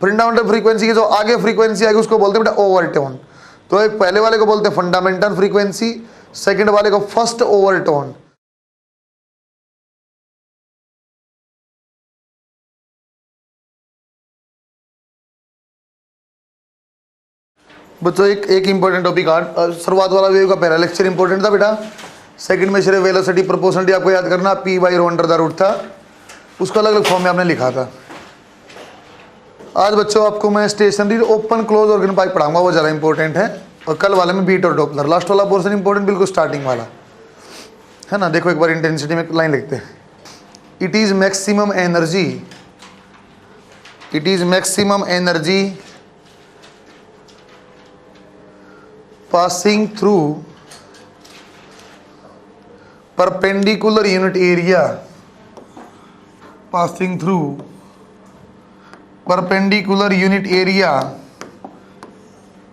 Fundamental frequency की जो आगे फ्रीक्वेंसी आएगी उसको बोलते हैं बेटा ओवरटोन। तो एक पहले वाले को बोलते हैं फंडामेंटल फ्रीक्वेंसी, सेकंड वाले को फर्स्ट ओवरटोन। बच्चों एक इंपॉर्टेंट टॉपिक आज शुरुआत वाला वेव का पहला लेक्चर इंपॉर्टेंट था बेटा। सेकंड में सिर्फ वेलोसिटी प्रोपोर्शनलिटी आपको याद करना, P by rho under the root था, उसका अलग अलग फॉर्म में आपने लिखा था। आज बच्चों आपको मैं stationary open close organ pipe पढ़ाऊंगा, वो ज़्यादा इंपॉर्टेंट है। और कल वाले में बीट और डॉपलर, लास्ट वाला पोर्शन इंपॉर्टेंट बिल्कुल स्टार्टिंग वाला है ना। देखो एक बार इंटेंसिटी में लाइन लिखते हैं, it is maximum energy, it is maximum energy passing through perpendicular unit area, passing through perpendicular unit area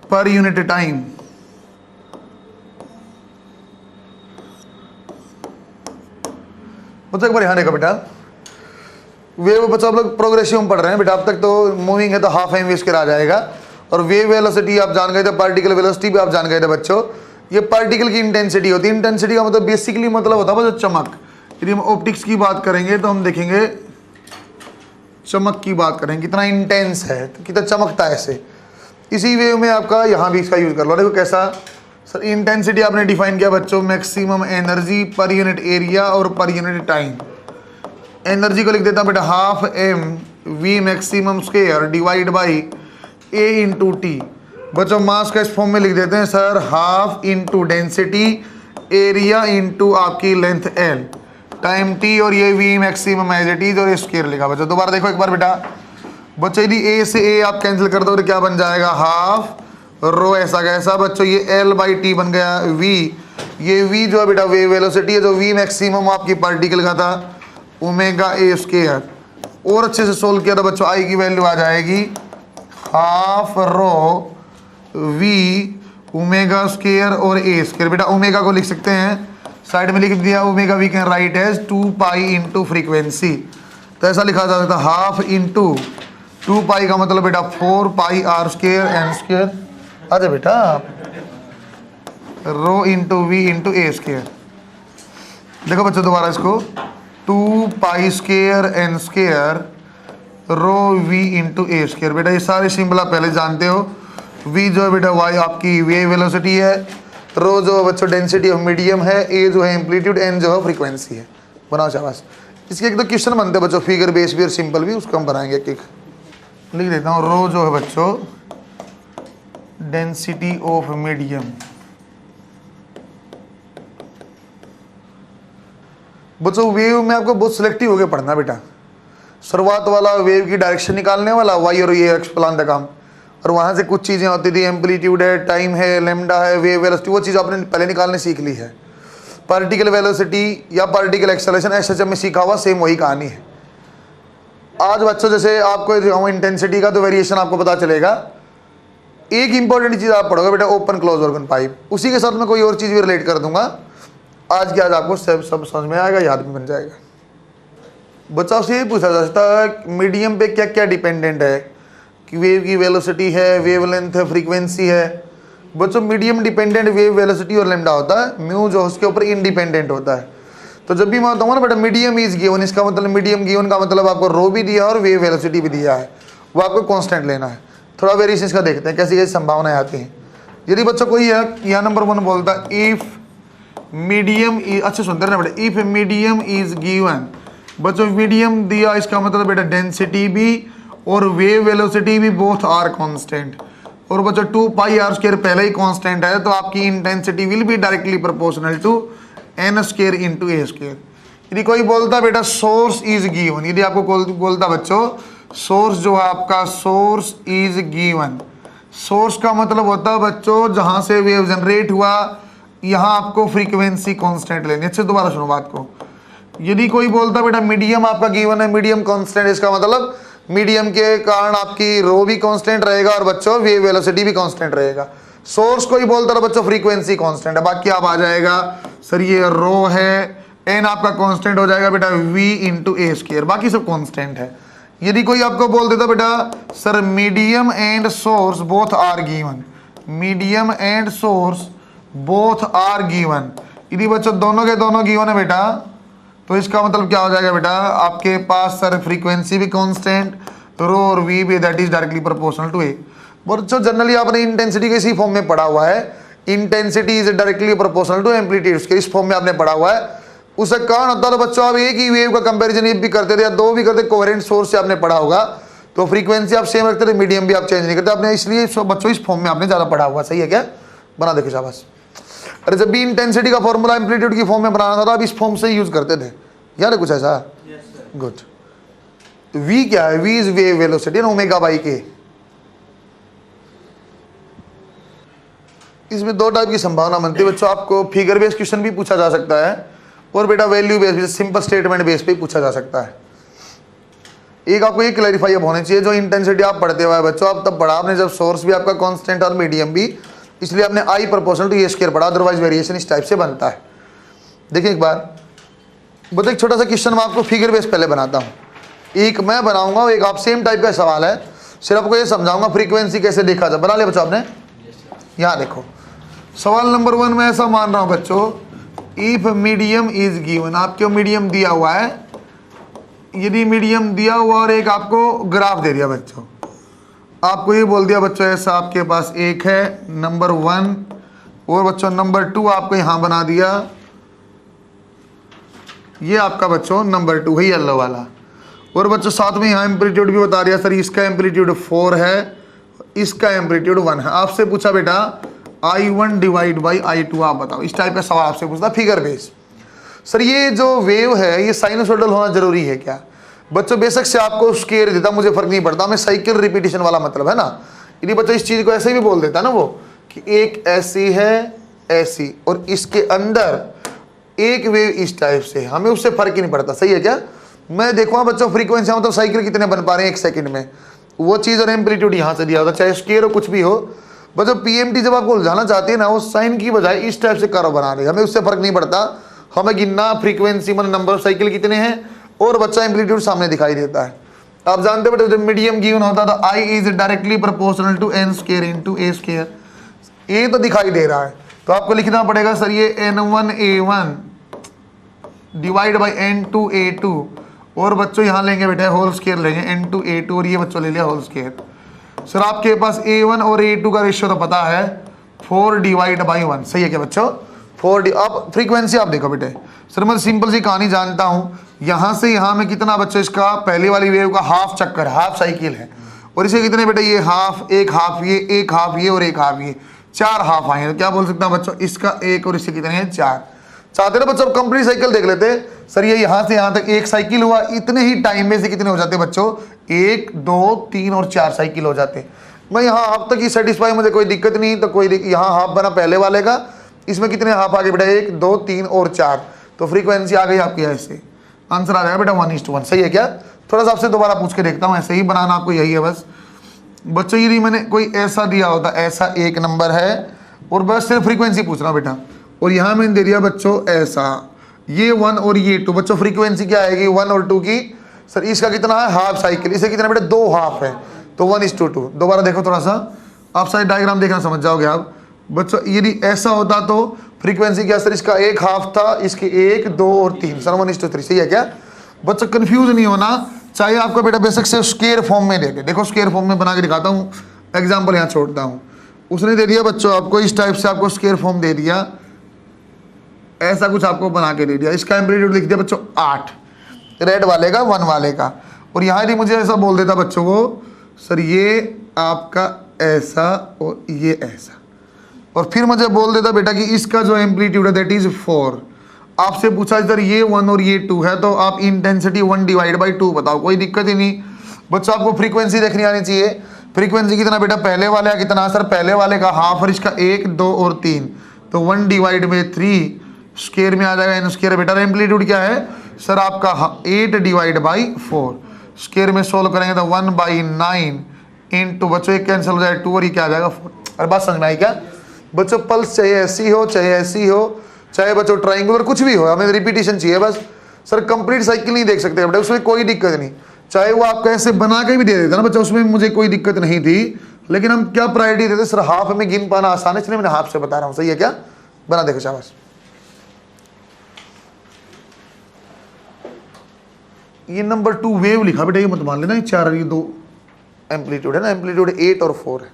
पर यूनिट टाइम। मतलब एक बार यहां देखो बेटा, वेव बच्चों आप लोग प्रोग्रेसिव में पढ़ रहे हैं बेटा, अब तक तो मूविंग है तो हाफ एम वी स्क्वायर आ जाएगा। और वेव वेलोसिटी आप जान गए थे, पार्टिकल वेलोसिटी भी आप जान गए थे बच्चों। ये पार्टिकल की इंटेंसिटी होती है। इंटेंसिटी का मतलब बेसिकली मतलब होता है बच्चों चमक। यदि हम ऑप्टिक्स की बात करेंगे तो हम देखेंगे चमक की बात करें, कितना इंटेंस है, तो कितना चमकता है ऐसे। इसी वेव में आपका यहाँ भी इसका यूज कर लो। देखो कैसा सर, इंटेंसिटी आपने डिफाइन किया बच्चों, maximum energy per unit area और पर यूनिट टाइम। एनर्जी को लिख देता बेटा half M V maximum square divide by A into T. बच्चों मास का इस फॉर्म में लिख देते हैं sir, half into density area into आपकी लेंथ एल टाइम टी, और ये V maximum as it is और स्क्वायर लिखा। बच्चों दोबारा देखो एक बार बेटा, बच्चों यदि ए से ए आप कैंसिल कर दो तो क्या बन जाएगा, हाफ रो ऐसा कैसा बच्चों, ये एल बाई टी बन गया वी। ये वी जो है बेटा वेव वेलोसिटी है, जो वी मैक्सिमम आपकी पार्टिकल का था ओमेगा ए स्क्वायर। और अच्छे से सोल्व किया तो बच्चों आई की वैल्यू आ जाएगी half rho V omega square और ए स्क्वायर। बेटा ओमेगा को लिख सकते हैं साइड में लिख दिया, omega we can write as 2 pi into frequency. तो ऐसा लिखा जा सकता है हाफ इंटू 2 पाई का मतलब बेटा 4 pi r square N square. अच्छा बेटा रो इंटू वी इंटू ए स्क्वायर। देखो बच्चों दोबारा इसको, 2 pi square N square rho v into ए स्क्वायर। बेटा ये सारे सिंबल आप पहले जानते हो। वी जो है बेटा वाई आपकी वेव वेलोसिटी है, रो जो बच्चों डेंसिटी ऑफ मीडियम है, ए जो है एम्पलीट्यूड, एन जो है फ्रीक्वेंसी है। बनाओ शाबाश। इसके एक तो क्वेश्चन बनते हैं बच्चों, फिगर बेस भी और सिंपल भी, उसको हम बनाएंगे एक लिख देता हूँ। रो जो है बच्चों डेंसिटी ऑफ मीडियम। बच्चों वेव में आपको बहुत सिलेक्टिव होकर पढ़ना बेटा। शुरुआत वाला वेव की डायरेक्शन निकालने वाला वाई और ये एक्स प्लान का काम, और वहाँ से कुछ चीज़ें होती थी, एम्पलीट्यूड है, टाइम है, लेमडा है, वेव वेलोसिटी, वो चीज़ आपने पहले निकालने सीख ली है। पार्टिकल वेलोसिटी या पार्टिकल एक्सेलरेशन एसएचएम में सीखा हुआ सेम वही कहानी है। आज बच्चों जैसे आपको इंटेंसिटी का तो वेरिएशन आपको पता चलेगा। एक इंपॉर्टेंट चीज़ आप पढ़ोगे बेटा ओपन क्लोज ऑर्गन पाइप, उसी के साथ मैं कोई और चीज़ भी रिलेट कर दूंगा। आज के आज आपको सब समझ में आएगा, याद भी बन जाएगा। बच्चों से यही पूछा जा सकता है मीडियम पे क्या क्या डिपेंडेंट है, कि वेव की वेलोसिटी है, वेव लेंथ है, फ्रीक्वेंसी है। बच्चों मीडियम डिपेंडेंट वेव वेलोसिटी और लेमडा होता है, म्यू जो उसके ऊपर इंडिपेंडेंट होता है। तो जब भी मैं बताऊंगा ना बेटा मीडियम इज गिवन, इसका मतलब मीडियम गिवन का मतलब आपको रो भी दिया और वेव वेलोसिटी भी दिया है, वो आपको कांस्टेंट लेना है। थोड़ा वेरिएशन का देखते हैं कैसी कैसी संभावनाएं आती हैं। यदि बच्चों कोई यहाँ नंबर 1 बोलता है इफ मीडियम, अच्छा सुनते ना बेटा, इफ मीडियम इज गिवन। बच्चों मीडियम दिया, इसका मतलब बेटा डेंसिटी भी और वेव वेलोसिटी भी बोथ आर कांस्टेंट। और बच्चों 2 पाई आर स्क्वायर पहले ही कांस्टेंट है, तो आपकी intensity will be directly proportional to N square into A square. यदि कोई बोलता बेटा सोर्स इज गिवन, यदि आपको बोलता बच्चों सोर्स जो है आपका सोर्स इज गिवन, सोर्स का मतलब होता है बच्चों जहां से वेव जनरेट हुआ, यहां आपको फ्रीक्वेंसी कांस्टेंट लेनी। अच्छे दोबारा सुनो बात को। यदि कोई बोलता बेटा मीडियम आपका गिवन है, मीडियम कांस्टेंट, इसका मतलब मीडियम के कारण आपकी रो भी कांस्टेंट रहेगा और बच्चों वेव वेलोसिटी भी कांस्टेंट रहेगा। सोर्स को ही बोलता है बच्चों फ्रीक्वेंसी कांस्टेंट है, बाकी आप आ जाएगा सर ये रो है, एन आपका कांस्टेंट हो जाएगा बेटा वी इंटू ए स्क्वायर, बाकी सब कांस्टेंट है। यदि कोई आपको बोल देता बेटा sir medium and source both are given, medium and source both are given, यदि बच्चों दोनों के दोनों गिवन है बेटा, तो इसका मतलब क्या हो जाएगा बेटा, आपके पास सर फ्रीक्वेंसी भी कांस्टेंट, रो और वी भी that is directly proportional to A. बच्चों जनरली आपने इंटेंसिटी के इसी फॉर्म में पढ़ा हुआ है, intensity is directly proportional to amplitude, इस फॉर्म में आपने पढ़ा हुआ है। उससे कारण होता है तो बच्चों आप एक ही वेव का कंपैरिजन एक भी करते थे या दो भी करते, कोहेरेंट सोर्स से आपने पढ़ा होगा, तो फ्रीक्वेंसी आप सेम रखते थे, मीडियम भी आप चेंज नहीं करते आपने, इसलिए बच्चों इस फॉर्म में आपने ज्यादा पढ़ा हुआ। सही है क्या? बना देखो शाबाश। अरे जब भी इंटेंसिटी का फॉर्मूला एम्पलीट्यूड की फॉर्म में बनाना था तो आप इस फॉर्म से यूज करते थे, याद है कुछ ऐसा? गुड। वी क्या है? V is wave velocity and omega by K. इसमें दो टाइप की संभावना बनती है बच्चों, आपको फिगर बेस्ड क्वेश्चन भी पूछा जा सकता है और बेटा value based simple statement base पे पूछा जा सकता है। एक आपको ये क्लैरिफाई अब होनी चाहिए, जो इंटेंसिटी आप पढ़ते हुए बच्चों आप तब पढ़ा आपने जब सोर्स भी आपका कांस्टेंट और मीडियम भी, इसलिए आपने I proportional to A square पढ़ा, अदरवाइज वेरिएशन इस टाइप से बनता है। देखिए एक बार बच्चों एक छोटा सा क्वेश्चन मैं आपको फिगर बेस पहले बनाता हूँ, एक मैं बनाऊंगा एक आप, सेम टाइप का सवाल है, सिर्फ आपको ये समझाऊंगा फ्रीक्वेंसी कैसे देखा जाए। बना लिया बच्चों आपने? यहाँ देखो सवाल नंबर 1 में ऐसा मान रहा हूँ बच्चों, इफ मीडियम इज गिवन, आपको मीडियम दिया हुआ है, यदि मीडियम दिया हुआ और एक आपको ग्राफ दे दिया बच्चों, आपको ये बोल दिया बच्चों ऐसा आपके पास एक है नंबर 1 और बच्चों नंबर 2 आपको यहां बना दिया, ये आपका बच्चों नंबर 2 है येलो वाला, और बच्चों साथ में यहाँ एम्पलीट्यूड भी बता दिया सर इसका एम्पलीट्यूड 4 है, इसका एम्पलीट्यूड 1 है। आपसे पूछा बेटा I1 डिवाइड बाई I2 आप बताओ, इस टाइप का सवाल आपसे पूछता फिगर बेस। सर ये जो वेव है ये साइनसोइडल होना जरूरी है क्या? बच्चों बेशक से आपको स्केयर देता, मुझे फर्क नहीं पड़ता, हमें साइकिल रिपीटिशन वाला मतलब है ना, यदि बच्चों इस चीज को ऐसे भी बोल देता ना वो कि एक ऐसी है ऐसी और इसके अंदर एक वेव इस टाइप से, हमें उससे फर्क ही नहीं पड़ता। सही है क्या? मैं देखूंगा बच्चों फ्रीक्वेंसी मतलब साइकिल कितने बन पा रहे हैं एक सेकंड में, वो चीज और एम्पलीट्यूड यहाँ से दिया होता, चाहे स्केयर हो कुछ भी हो। बच्चों पीएमटी जब आपको उलझाना चाहती है ना, वो साइन की बजाय इस टाइप से कर्व बना रही है, हमें उससे फर्क नहीं पड़ता, हमें गिनना फ्रीक्वेंसी मतलब नंबर ऑफ साइकिल कितने हैं और बच्चा एम्पलीट्यूड सामने दिखाई देता है। आप जानते हो जब मीडियम गिवन होता था I is directly proportional to N square into A square, ये तो दिखाई दे रहा है, तो आपको लिखना पड़ेगा सर ये n1a1 डिवाइड बाई n2a2 और बच्चों यहाँ लेंगे बेटा होल स्क्वायर लेंगे n2a2 और ये बच्चों ले लिया होल स्क्वायर। सर आपके पास a1 और a2 का रेशियो तो पता है 4 डिवाइड बाई 1। सही है क्या बच्चों? 4 अब फ्रीक्वेंसी आप देखो बेटे, सर मैं सिंपल सी कहानी जानता हूँ, यहाँ से यहाँ में कितना बच्चों इसका पहली वाली वेव का हाफ चक्कर हाफ साइकिल है, और इसे कितने बेटे ये हाफ, एक हाफ ये, एक हाफ ये और एक हाफ ये, 4 हाफ आए, तो क्या बोल सकता हूँ बच्चों इसका एक और इसके कितने हैं 4। चाहते ना बच्चों कंप्लीट साइकिल देख लेते, सर ये यहाँ से यहाँ तक एक साइकिल हुआ, इतने ही टाइम में से कितने हो जाते बच्चों 1 2 3 और 4 साइकिल हो जाते। मैं यहाँ हाफ तक ही सेटिस्फाई, मुझे कोई दिक्कत नहीं, तो कोई यहाँ हाफ बना पहले वाले का, इसमें कितने हाफ आ गए बेटा 1 2 3 और 4, तो फ्रीक्वेंसी आ गई आपकी ऐसे, आंसर आ जाएगा बेटा 1:1। सही है क्या? थोड़ा सा आपसे दोबारा पूछ के देखता हूँ, ऐसे ही बनाना आपको यही है बस बच्चों। यदि मैंने कोई ऐसा दिया होता, ऐसा एक नंबर है और बस सिर्फ फ्रीक्वेंसी पूछ रहा हूँ बेटा, और यहाँ मैंने दे दिया बच्चों ऐसा ये 1 और ये 2, बच्चों फ्रीक्वेंसी क्या आएगी 1 और 2 की, सर इसका कितना है हाफ साइकिल, इसे कितना बेटा 2 हाफ है, तो 1:2। दोबारा देखो थोड़ा सा, आप साइड डायग्राम देखना समझ जाओगे आप बच्चों। यदि ऐसा होता तो फ्रीक्वेंसी क्या सर इसका एक हाफ था, इसके 1 2 और 3, सर 1:3। सही है क्या बच्चों? कंफ्यूज नहीं होना चाहिए आपको बेटा, बेशक से स्क्वायर फॉर्म में दे दे, देखो स्क्वायर फॉर्म में बना के दिखाता हूँ, एग्जाम्पल यहाँ छोड़ता हूँ। उसने दे दिया बच्चों आपको इस टाइप से, आपको स्क्वायर फॉर्म दे दिया, ऐसा कुछ आपको बना के दे दिया, इसका एम्पलीट्यूड लिख दिया बच्चों 8, रेड वाले का 1 वाले का, और यहाँ यदि मुझे ऐसा बोल देता बच्चों को सर ये आपका ऐसा और ये ऐसा, और फिर मुझे बोल देता बेटा कि इसका जो एम्पलीट्यूड है दैट इज 4, आपसे पूछा सर ये 1 और ये 2 है, तो आप इंटेंसिटी 1 डिवाइड बाई 2 बताओ, कोई दिक्कत ही नहीं बच्चों। आपको फ्रीक्वेंसी देखनी आनी चाहिए, फ्रीक्वेंसी कितना बेटा पहले वाले का कितना, सर पहले वाले का हाफ और इसका 1 2 और 3, तो 1 डिवाइड बाई 3 स्क्वायर में आ जाएगा n स्क्वायर बेटा। एम्पलीट्यूड क्या है सर आपका 8 डिवाइड बाई 4, स्क्वायर में सोल्व करेंगे तो 1/9 इंटू बच्चों एक कैंसिल हो जाए 2 और ये क्या आ जाएगा 4। अरे बात समझ में आई क्या बच्चों? पल्स चाहे ऐसी हो चाहे ऐसी हो, चाहे बच्चों ट्राइंगुलर कुछ भी हो, हमें रिपीटिशन चाहिए बस। सर कंप्लीट साइकिल नहीं देख सकते बेटा, उसमें कोई दिक्कत नहीं, चाहे वो आपको ऐसे बना के भी दे देता ना बच्चा, उसमें मुझे कोई दिक्कत नहीं थी, लेकिन हम क्या प्रायोरिटी देते सर, हाफ में गिन पाना आसान है, इसलिए मैंने हाफ से बता रहा हूँ। सही है क्या? बना देखो, शाबाश। ये नंबर 2 वेव लिखा बेटा, ये मत मान लेना, ये 4 ये 2 एम्पलीट्यूड है ना, एम्पलीट्यूड 8 और 4 है।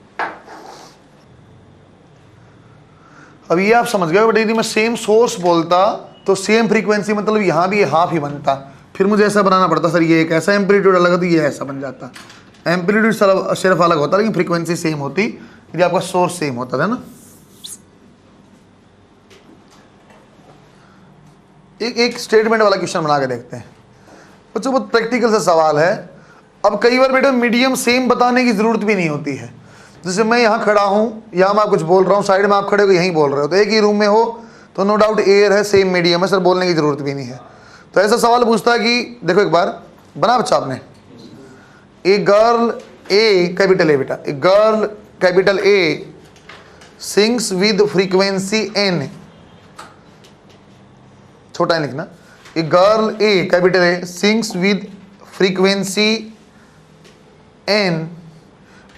अब ये आप समझ गए बेटा, यदि मैं सेम सोर्स बोलता तो सेम फ्रीक्वेंसी मतलब यहाँ भी हाफ ही बनता, फिर मुझे ऐसा बनाना पड़ता सर, ये एक ऐसा एम्पलीट्यूड अलग है तो ये ऐसा बन जाता। एम्पलीट्यूड सिर्फ अलग होता लेकिन फ्रीक्वेंसी सेम होती यदि आपका सोर्स सेम होता था ना। एक स्टेटमेंट वाला क्वेश्चन बना के देखते हैं बच्चों, बहुत प्रैक्टिकल सा सवाल है। अब कई बार बेटा मीडियम सेम बताने की जरूरत भी नहीं होती है, जैसे मैं यहाँ खड़ा हूँ, यहाँ मैं कुछ बोल रहा हूँ, साइड में आप खड़े हो यहीं बोल रहे हो, तो एक ही रूम में हो तो नो डाउट एयर है, सेम मीडियम है सर, बोलने की जरूरत भी नहीं है। तो ऐसा सवाल पूछता है कि देखो एक बार बना बच्चा आपने, ए गर्ल ए कैपिटल ए बेटा, A girl capital A sings with frequency N, छोटा है लिखना, A girl A capital A sings with frequency N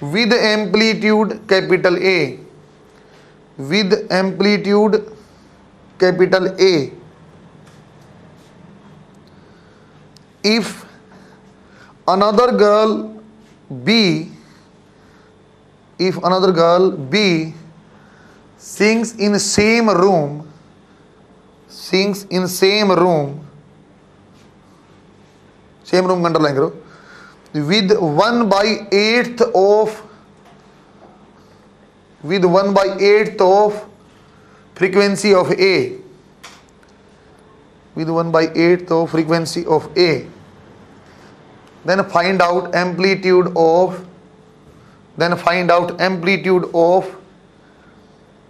with amplitude capital A, with amplitude capital A, if another girl B, if another girl B sings in same room, sings in same room, same room underline करो, with 1/8 of, with 1/8 of frequency of A, with 1/8 of frequency of A, then find out amplitude of, then find out amplitude of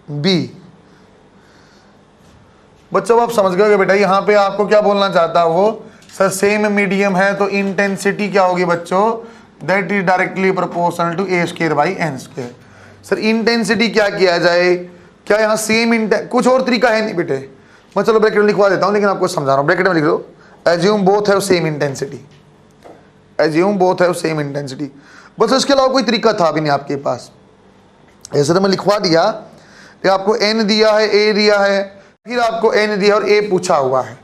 B। बच्चों आप समझ गए बेटा, यहाँ पे आपको क्या बोलना चाहता है वो, सर सेम मीडियम है तो इंटेंसिटी क्या होगी बच्चों, that is directly proportional to A square by N square. Sir intensity क्या किया जाए, क्या यहाँ सेम कुछ और तरीका है नहीं बेटे, मैं चलो ब्रैकेट में लिखवा देता हूँ लेकिन आपको समझा रहा हूँ, ब्रैकेट में लिख दो, assume both have same intensity, assume both have same intensity. बस इसके अलावा कोई तरीका था भी नहीं आपके पास, ऐसे तो मैं लिखवा दिया कि आपको एन दिया है, ए दिया है, फिर आपको एन दिया और ए पूछा हुआ है,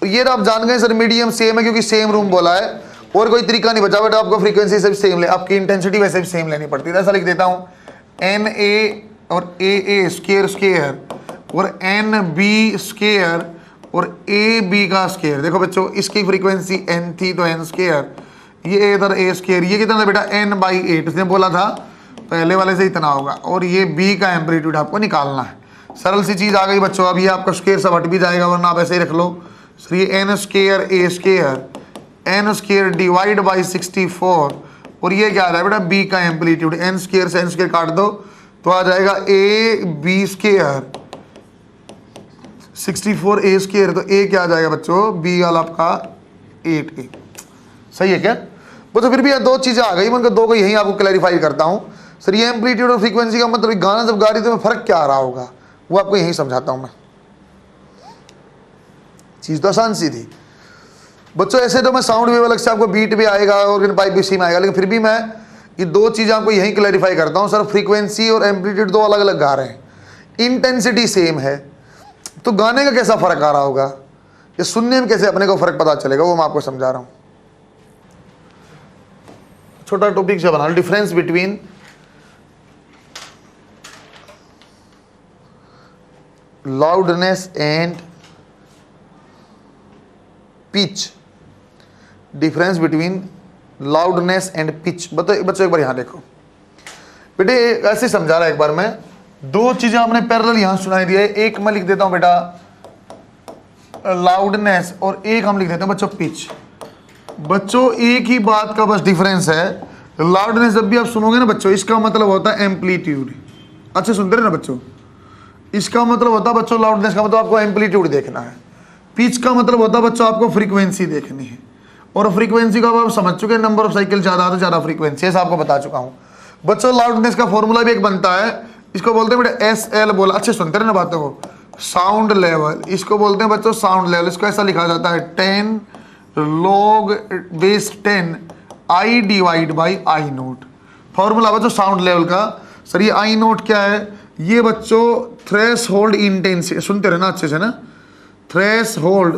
तो ये आप जान गए सर मीडियम सेम है क्योंकि सेम रूम बोला है, और कोई तरीका नहीं बचा बेटा, आपको फ्रीक्वेंसी से भी सेम ले, आपकी इंटेंसिटी वैसे भी सेम लेनी पड़ती है। ऐसा लिख देता हूँ, एन ए और ए स्क्वायर स्क्वायर और एन बी स्क्वायर और ए बी का स्क्वायर। देखो बच्चों इसकी फ्रीक्वेंसी एन थी तो एन स्क्वायर, ये इधर ए स्क्वायर, ये कितना था बेटा n/8, इसने बोला था पहले वाले से इतना होगा, और ये बी का एम्पलीट्यूड आपको निकालना है। सरल सी चीज़ आ गई बच्चों, अब ये आपका स्क्वायर सब हट भी जाएगा, वरना आप ऐसे ही रख लो सर, ये N square A square, N square divide by 64, और ये क्या आ रहा है बेटा बी का एम्पलीट्यूड, एन स्क्वायर से एन स्क्वायर काट दो तो आ जाएगा A B square 64 A square, तो ए क्या आ जाएगा बच्चों, बी वाला आपका 8a। सही है क्या? वो तो फिर भी दो चीज़ें आ गई, मैं दो को यही आपको क्लैरिफाई करता हूँ सर, ये एम्पलीट्यूड और फ्रीक्वेंसी का मतलब गाना जब गा रही तो फर्क क्या आ रहा होगा वो आपको यही समझाता हूँ मैं। चीज़ तो आसान सी थी बच्चों, ऐसे तो मैं साउंड वेव अलग से आपको बीट भी आएगा और पाइप भी सेम आएगा, लेकिन फिर भी मैं ये दो चीज़ें आपको यही क्लैरिफाई करता हूँ सर, फ्रीक्वेंसी और एम्पलीट्यूड दो अलग अलग गा रहे हैं, इंटेंसिटी सेम है, तो गाने का कैसा फ़र्क आ रहा होगा, ये सुनने में कैसे अपने को फ़र्क पता चलेगा, वो मैं आपको समझा रहा हूँ। छोटा टॉपिक से बना, difference between loudness and pitch, difference between loudness and pitch. बच्चों एक बार यहां देखो बेटे, ऐसे समझा रहा है एक बार मैं, दो चीजें आपने पैरेलल यहां सुनाई दी है, एक मैं लिख देता हूं बेटा लाउडनेस और एक हम लिख देते हैं बच्चों पिच। बच्चों एक ही बात का बस डिफरेंस है, लाउडनेस जब भी आप सुनोगे ना बच्चों, इसका मतलब होता है एम्पलीट्यूड, अच्छे सुनते रहे ना बच्चों, इसका मतलब होता है बच्चों लाउडनेस का मतलब आपको एम्पलीट्यूड देखना है, पिच का मतलब होता है बच्चों आपको फ्रीक्वेंसी देखनी है, और फ्रीक्वेंसी का आप समझ चुके हैं, नंबर ऑफ साइकिल ज़्यादा तो ज़्यादा फ्रीक्वेंसी, ऐसा आपको बता चुका हूँ बच्चों। लाउडनेस का फॉर्मूला भी एक बनता है, इसको बोलते हैं बेटा SL बोला, अच्छे सुनते रहे ना बातों को, साउंड लेवल, इसको बोलते हैं बच्चों साउंड लेवल, इसको ऐसा लिखा जाता है 10 log base 10 I divide by I note. Formula बच्चों साउंड लेवल का। सर ये आई नोट क्या है? ये बच्चों थ्रेश होल्ड इंटेंसिटी, सुनते रहना अच्छे से ना, threshold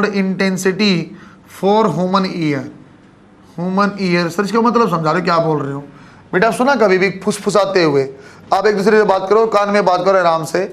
intensity for human ear. Sir इसका मतलब समझा रहे क्या बोल रहे हो बेटा? आप सुना कभी भी फुसफुसाते हुए? आप एक दूसरे से बात करो, कान में बात करो आराम से,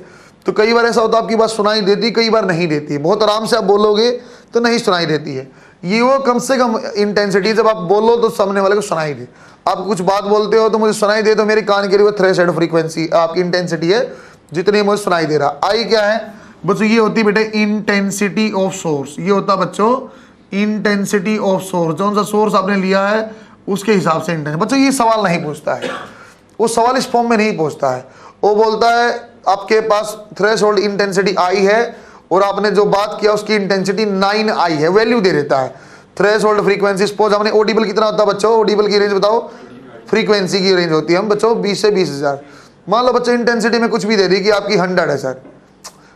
तो कई बार ऐसा होता है आपकी बात सुनाई देती, कई बार नहीं देती है। बहुत आराम से आप बोलोगे तो नहीं सुनाई देती है। ये वो कम से कम इंटेंसिटी, जब आप बोलो तो सामने वाले को सुनाई दे। आप कुछ बात बोलते हो तो मुझे सुनाई दे, तो मेरे कान के लिए वो थ्रेशोल्ड फ्रीक्वेंसी आपकी इंटेंसिटी है जितनी मुझे सुनाई दे रहा। आई क्या है बच्चों? ये होती है बेटे इंटेंसिटी ऑफ सोर्स। ये होता है बच्चों इंटेंसिटी ऑफ सोर्स। जो सा सोर्स आपने लिया है उसके हिसाब से इंटेंसिटी। बच्चों ये सवाल नहीं पूछता है, वो सवाल इस फॉर्म में नहीं पूछता है। वो बोलता है आपके पास थ्रेशोल्ड इंटेंसिटी आई है और आपने जो बात किया उसकी इंटेंसिटी 9 आई है, वैल्यू दे देता है। थ्रेशोल्ड फ्रीक्वेंसी सपोज हमने ऑडिबल कितना होता है बच्चों? ऑडिबल की रेंज बताओ, फ्रीक्वेंसी की रेंज होती है हम बच्चों 20 से 20,000। मान लो बच्चों इंटेंसिटी में कुछ भी दे दी कि आपकी 100 है सर,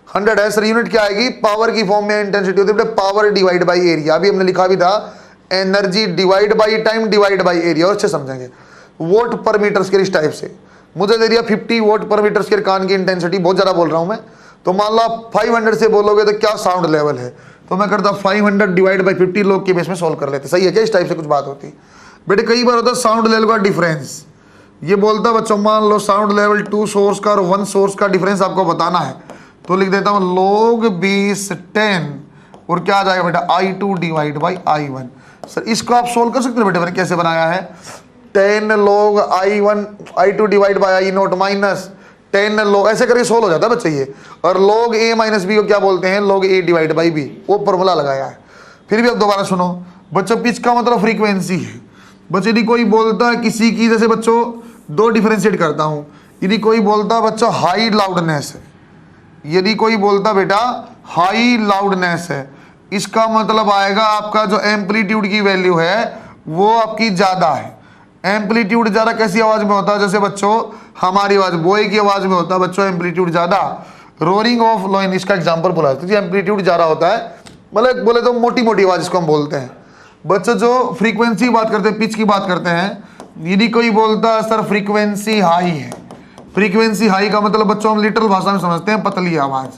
100 है सर, यूनिट क्या आएगी? पावर की फॉर्म में इंटेंसिटी होती है पावर डिवाइड बाई एरिया। अभी हमने लिखा भी था energy divide by time divide by area, और अच्छे समझेंगे। वोट पर मीटर स्क्वायर इस टाइप से मुझे दे दिया 50 वोट पर मीटर स्क्वायर कान की इंटेंसिटी, बहुत ज़्यादा बोल रहा हूँ मैं, तो मान लो आप 500 से बोलोगे तो क्या साउंड लेवल है? तो मैं करता 500 डिवाइड बाई 50, लोग के बेस में सॉल्व कर लेते। सही है क्या? इस टाइप से कुछ बात होती है बेटे। कई बार होता है साउंड लेवल का डिफरेंस। ये बोलता है बच्चों मान लो साउंड लेवल 2 सोर्स का और 1 सोर्स का डिफरेंस आपको बताना है, तो लिख देता हूँ log 20 और क्या आ जाएगा बेटा? I2 divide by I1। Sir इसको आप सोल्व कर सकते हो बेटे? मैंने कैसे बनाया है? 10 log I2 divide by I note minus 10 log, ऐसे करके सोल्व हो जाता है बच्चे ये। और log A माइनस बी को क्या बोलते हैं? log A divide by B, वो फॉर्मूला लगाया है। फिर भी अब दोबारा सुनो बच्चों, पिच का मतलब फ्रीक्वेंसी है। बच्चे यदि कोई बोलता है किसी की, जैसे बच्चों दो डिफरेंशिएट करता हूँ, यदि कोई बोलता है बच्चों हाई लाउडनेस है, यदि कोई बोलता बेटा हाई लाउडनेस है, इसका मतलब आएगा आपका जो एम्पलीट्यूड की वैल्यू है वो आपकी ज़्यादा है। एम्पलीट्यूड ज़्यादा कैसी आवाज़ में होता है? जैसे बच्चों हमारी आवाज़ बॉय की आवाज़ में होता है बच्चों एम्पलीट्यूड ज़्यादा। रोरिंग ऑफ लॉइन इसका एग्जाम्पल बोला तो एम्पलीट्यूड ज़्यादा होता है, मतलब बोले तो मोटी मोटी आवाज़ इसको हम बोलते हैं। बच्चों जो फ्रीक्वेंसी की बात करते हैं, पिच की बात करते हैं, यदि कोई बोलता है सर फ्रीक्वेंसी हाई है, फ्रीक्वेंसी हाई का मतलब बच्चों हम लिटल भाषा में समझते हैं पतली आवाज़।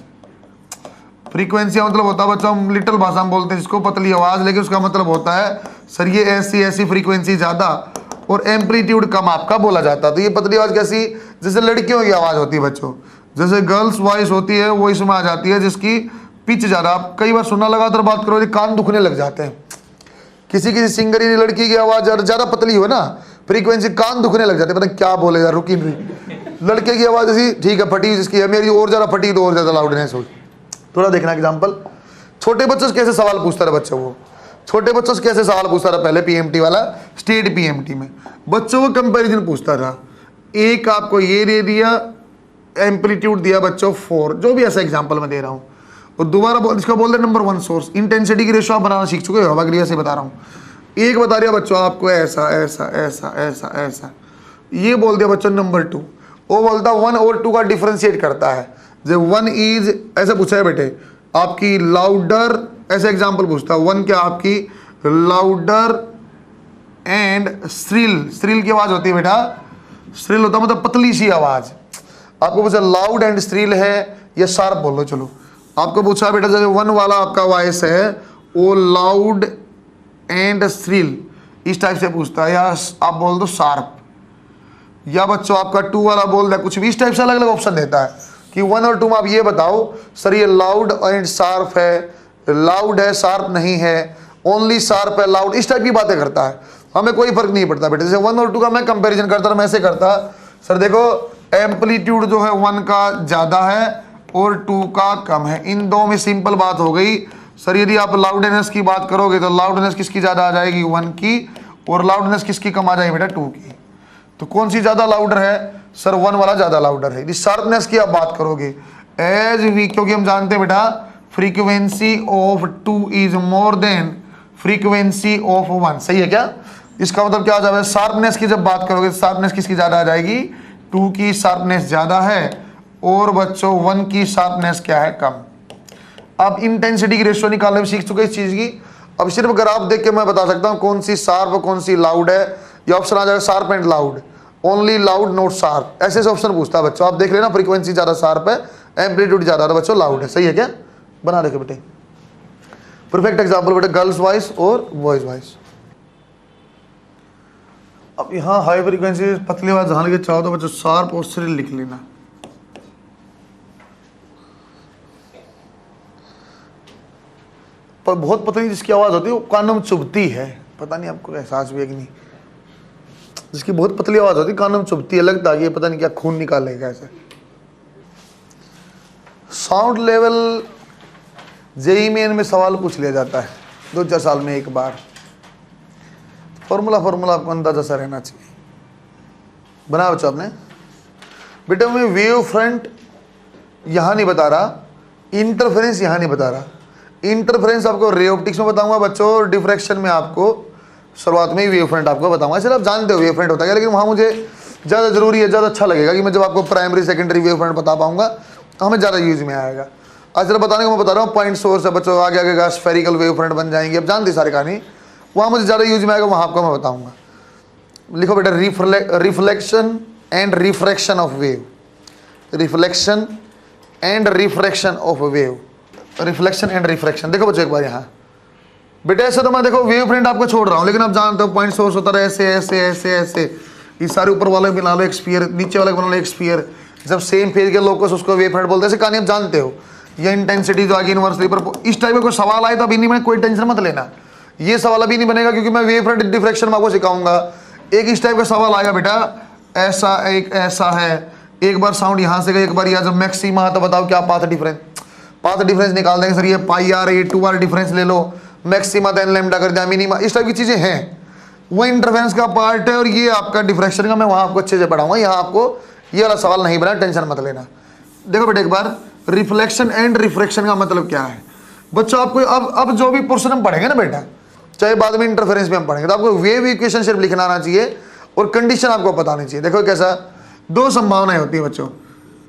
फ्रीक्वेंसी का मतलब होता है बच्चों हम लिटल भाषा में बोलते हैं जिसको पतली आवाज़, लेकिन उसका मतलब होता है सर ये ऐसी फ्रीक्वेंसी ज़्यादा और एम्पलीट्यूड कम आपका बोला जाता है। तो ये पतली आवाज़ कैसी? जैसे लड़कियों की आवाज़ होती है बच्चों, जैसे गर्ल्स वॉइस होती है वो इसमें आ जाती है जिसकी पिच ज़्यादा। आप कई बार सुनना लगातार बात करो कान दुखने लग जाते हैं। किसी सिंगर की लड़की की आवाज़ ज़्यादा पतली हो ना, फ्रीक्वेंसी कान दुखने लग जाते हैं, पता क्या बोले यार, रुकी नहीं। लड़के की आवाज़ ऐसी ठीक है फटी जिसकी है, मेरी और ज़्यादा फटी तो और ज़्यादा लाउडनेस हो। थोड़ा देखना एग्जाम्पल। छोटे बच्चों से कैसे सवाल पूछता रहा बच्चों, वो छोटे बच्चों से कैसे सवाल पूछता रहा पहले पीएमटी वाला, स्टेट पीएमटी में बच्चों को कंपैरिजन पूछता रहा। एक आपको ये दे दिया एम्पलीट्यूड दिया बच्चों 4, जो भी ऐसा एग्जाम्पल मैं दे रहा हूँ, और दोबारा इसका बोल रहे नंबर 1 सोर्स। इंटेंसिटी की रेशो आप बनाना सीख चुके हो, अगली से बता रहा हूँ। एक बता दिया बच्चों आपको ऐसा ऐसा ऐसा ऐसा ऐसा, ये बोल दिया बच्चों नंबर 2। वो बोलता 1 और 2 का डिफरेंशिएट करता है। जब 1 इज ऐसा पूछा है बेटे आपकी लाउडर, ऐसे एग्जाम्पल पूछता है 1 क्या आपकी लाउडर एंड श्रिल की आवाज़ होती है बेटा, श्रिल होता मतलब पतली सी आवाज़। आपको पूछा लाउड एंड श्रिल है या शार्प बोलो, चलो आपको पूछा बेटा जैसे 1 वाला आपका वॉइस है वो लाउड एंड श्रिल इस टाइप से पूछता है, या आप बोल दो शार्प, या बच्चों आपका 2 वाला बोल रहा है कुछ भी, इस टाइप से अलग अलग ऑप्शन देता है कि 1 और 2 में आप ये बताओ सर ये लाउड एंड शार्प है, लाउड है शार्प नहीं है, ओनली शार्प है लाउड, इस टाइप की बातें करता है। हमें कोई फर्क नहीं पड़ता बेटे। जैसे 1 और 2 का मैं कंपैरिजन करता था, मैं ऐसे करता सर देखो एम्पलीट्यूड जो है 1 का ज़्यादा है और 2 का कम है, इन दो में सिंपल बात हो गई। सर यदि आप लाउडनेस की बात करोगे तो लाउडनेस किसकी ज़्यादा आ जाएगी 1 की, और लाउडनेस किसकी कम आ जाएगी बेटा 2 की। तो कौन सी ज़्यादा लाउडर है सर 1 वाला ज़्यादा लाउडर है। यदि शार्पनेस की आप बात करोगे एज वी, क्योंकि हम जानते हैं बेटा frequency of 2 is more than frequency of 1, सही है क्या? इसका मतलब क्या आ जाएगा शार्पनेस की जब बात करोगे शार्पनेस किसकी ज़्यादा आ जाएगी 2 की शार्पनेस ज़्यादा है और बच्चों 1 की शार्पनेस क्या है कम। आप इंटेंसिटी की रेशियो निकालने में सीख चुके इस चीज की। अब सिर्फ ग्राफ देख के मैं बता सकता हूँ कौन सी शार्प कौन सी लाउड है। ये ऑप्शन आ जाएगा sharp and loud, only loud not sharp, ऐसे ऐसे ऑप्शन पूछता है बच्चों। आप देख लेना, फ्रीक्वेंसी ज्यादा शार्प है, एम्पलीट्यूड ज्यादा है बच्चों लाउड है, सही है क्या? बना रखे बेटे परफेक्ट एग्जाम्पल बेटे, गर्ल्स वॉइस और बॉयज वॉइस। अब यहाँ हाई फ्रीक्वेंसी पतली आवाज जहां के चाहो तो बच्चों शार्प और श्रिल लिख लेना। पर बहुत पतली जिसकी आवाज होती है वो कानों में चुभती है, पता नहीं आपको एहसास भी है कि नहीं। जिसकी बहुत पतली आवाज होती है कानों में चुभती है, लगता है ये पता नहीं क्या खून निकालेगा ऐसे। साउंड लेवल जेईई मेन में सवाल पूछ लिया जाता है 2-4 साल में एक बार। फॉर्मूला आपको अंदाजा सा रहना चाहिए। बना बच्चों आपने बेटा, मैं वेव फ्रंट यहां नहीं बता रहा, इंटरफेरेंस यहां नहीं बता रहा। इंटरफेरेंस आपको रे ऑप्टिक्स में बताऊंगा बच्चों, डिफ्रैक्शन में आपको शुरुआत में ही वेव फ्रंट आपको बताऊंगा। चलो आप जानते हो वेव फ्रंट होता है, लेकिन वहां मुझे ज़्यादा जरूरी है, ज़्यादा अच्छा लगेगा कि मैं जब आपको प्राइमरी सेकेंडरी वेव फ्रंट बता पाऊंगा तो हमें ज़्यादा यूज में आएगा। आज चलो बताने को मैं बता रहा हूँ पॉइंट सोर्स है बच्चों, आगे आगे का स्फेरिकल वेव फ्रंट बन जाएंगे, अब जानते सारी कहानी, वहाँ मुझे ज़्यादा यूज में आएगा, वहाँ आपको मैं बताऊँगा। लिखो बेटा reflection and refraction of wave, reflection and refraction of wave, reflection and refraction. देखो बच्चों एक बार यहाँ बेटा, ऐसे तो मैं देखो वेव फ्रंट आपको छोड़ रहा हूँ, लेकिन आप जानते हो पॉइंट सोर्स होता है ऐसे ऐसे ऐसे ऐसे, ये सारे ऊपर वाले बना लो एक स्फीयर, नीचे वाले बना लो एक स्फीयर, जब सेम फेज के लोकस उसको वेव फ्रंट बोलते हैं। ऐसे कहानी आप जानते हो, ये इंटेंसिटी जो आगे इनवर्सली पर इस टाइप का कोई सवाल आए तो अभी नहीं, मैं कोई टेंशन मत लेना, ये सवाल अभी नहीं बनेगा क्योंकि मैं वेव फ्रंट डिफ्रैक्शन में आपको सिखाऊंगा। एक इस टाइप का सवाल आएगा बेटा, ऐसा एक ऐसा है, एक बार साउंड यहाँ से गई, एक बार यहाँ, जब मैक्सिमा तो बताओ क्या पाथ डिफरेंस, पाथ डिफरेंस निकाल देंगे सर, ये पाई आर ये 2r डिफरेंस ले लो, मैक्सिमा देन लैम्डा कर दिया, मिनिमा, इस टाइप की चीजें हैं। वो इंटरफेरेंस का पार्ट है और ये आपका डिफ्रैक्शन का, मैं वहां आपको अच्छे से पढ़ाऊंगा, यहाँ आपको ये वाला सवाल नहीं बना, टेंशन मत लेना। देखो बेटा एक बार, रिफ्लेक्शन एंड रिफ्रैक्शन का मतलब क्या है बच्चों आपको, अब जो भी पोर्शन हम पढ़ेंगे ना बेटा, चाहे बाद में इंटरफेरेंस में हम पढ़ेंगे, तो आपको वेव इक्वेशन सिर्फ लिखना आना चाहिए और कंडीशन आपको पता होनी चाहिए। देखो कैसा, दो संभावनाएं होती है बच्चों,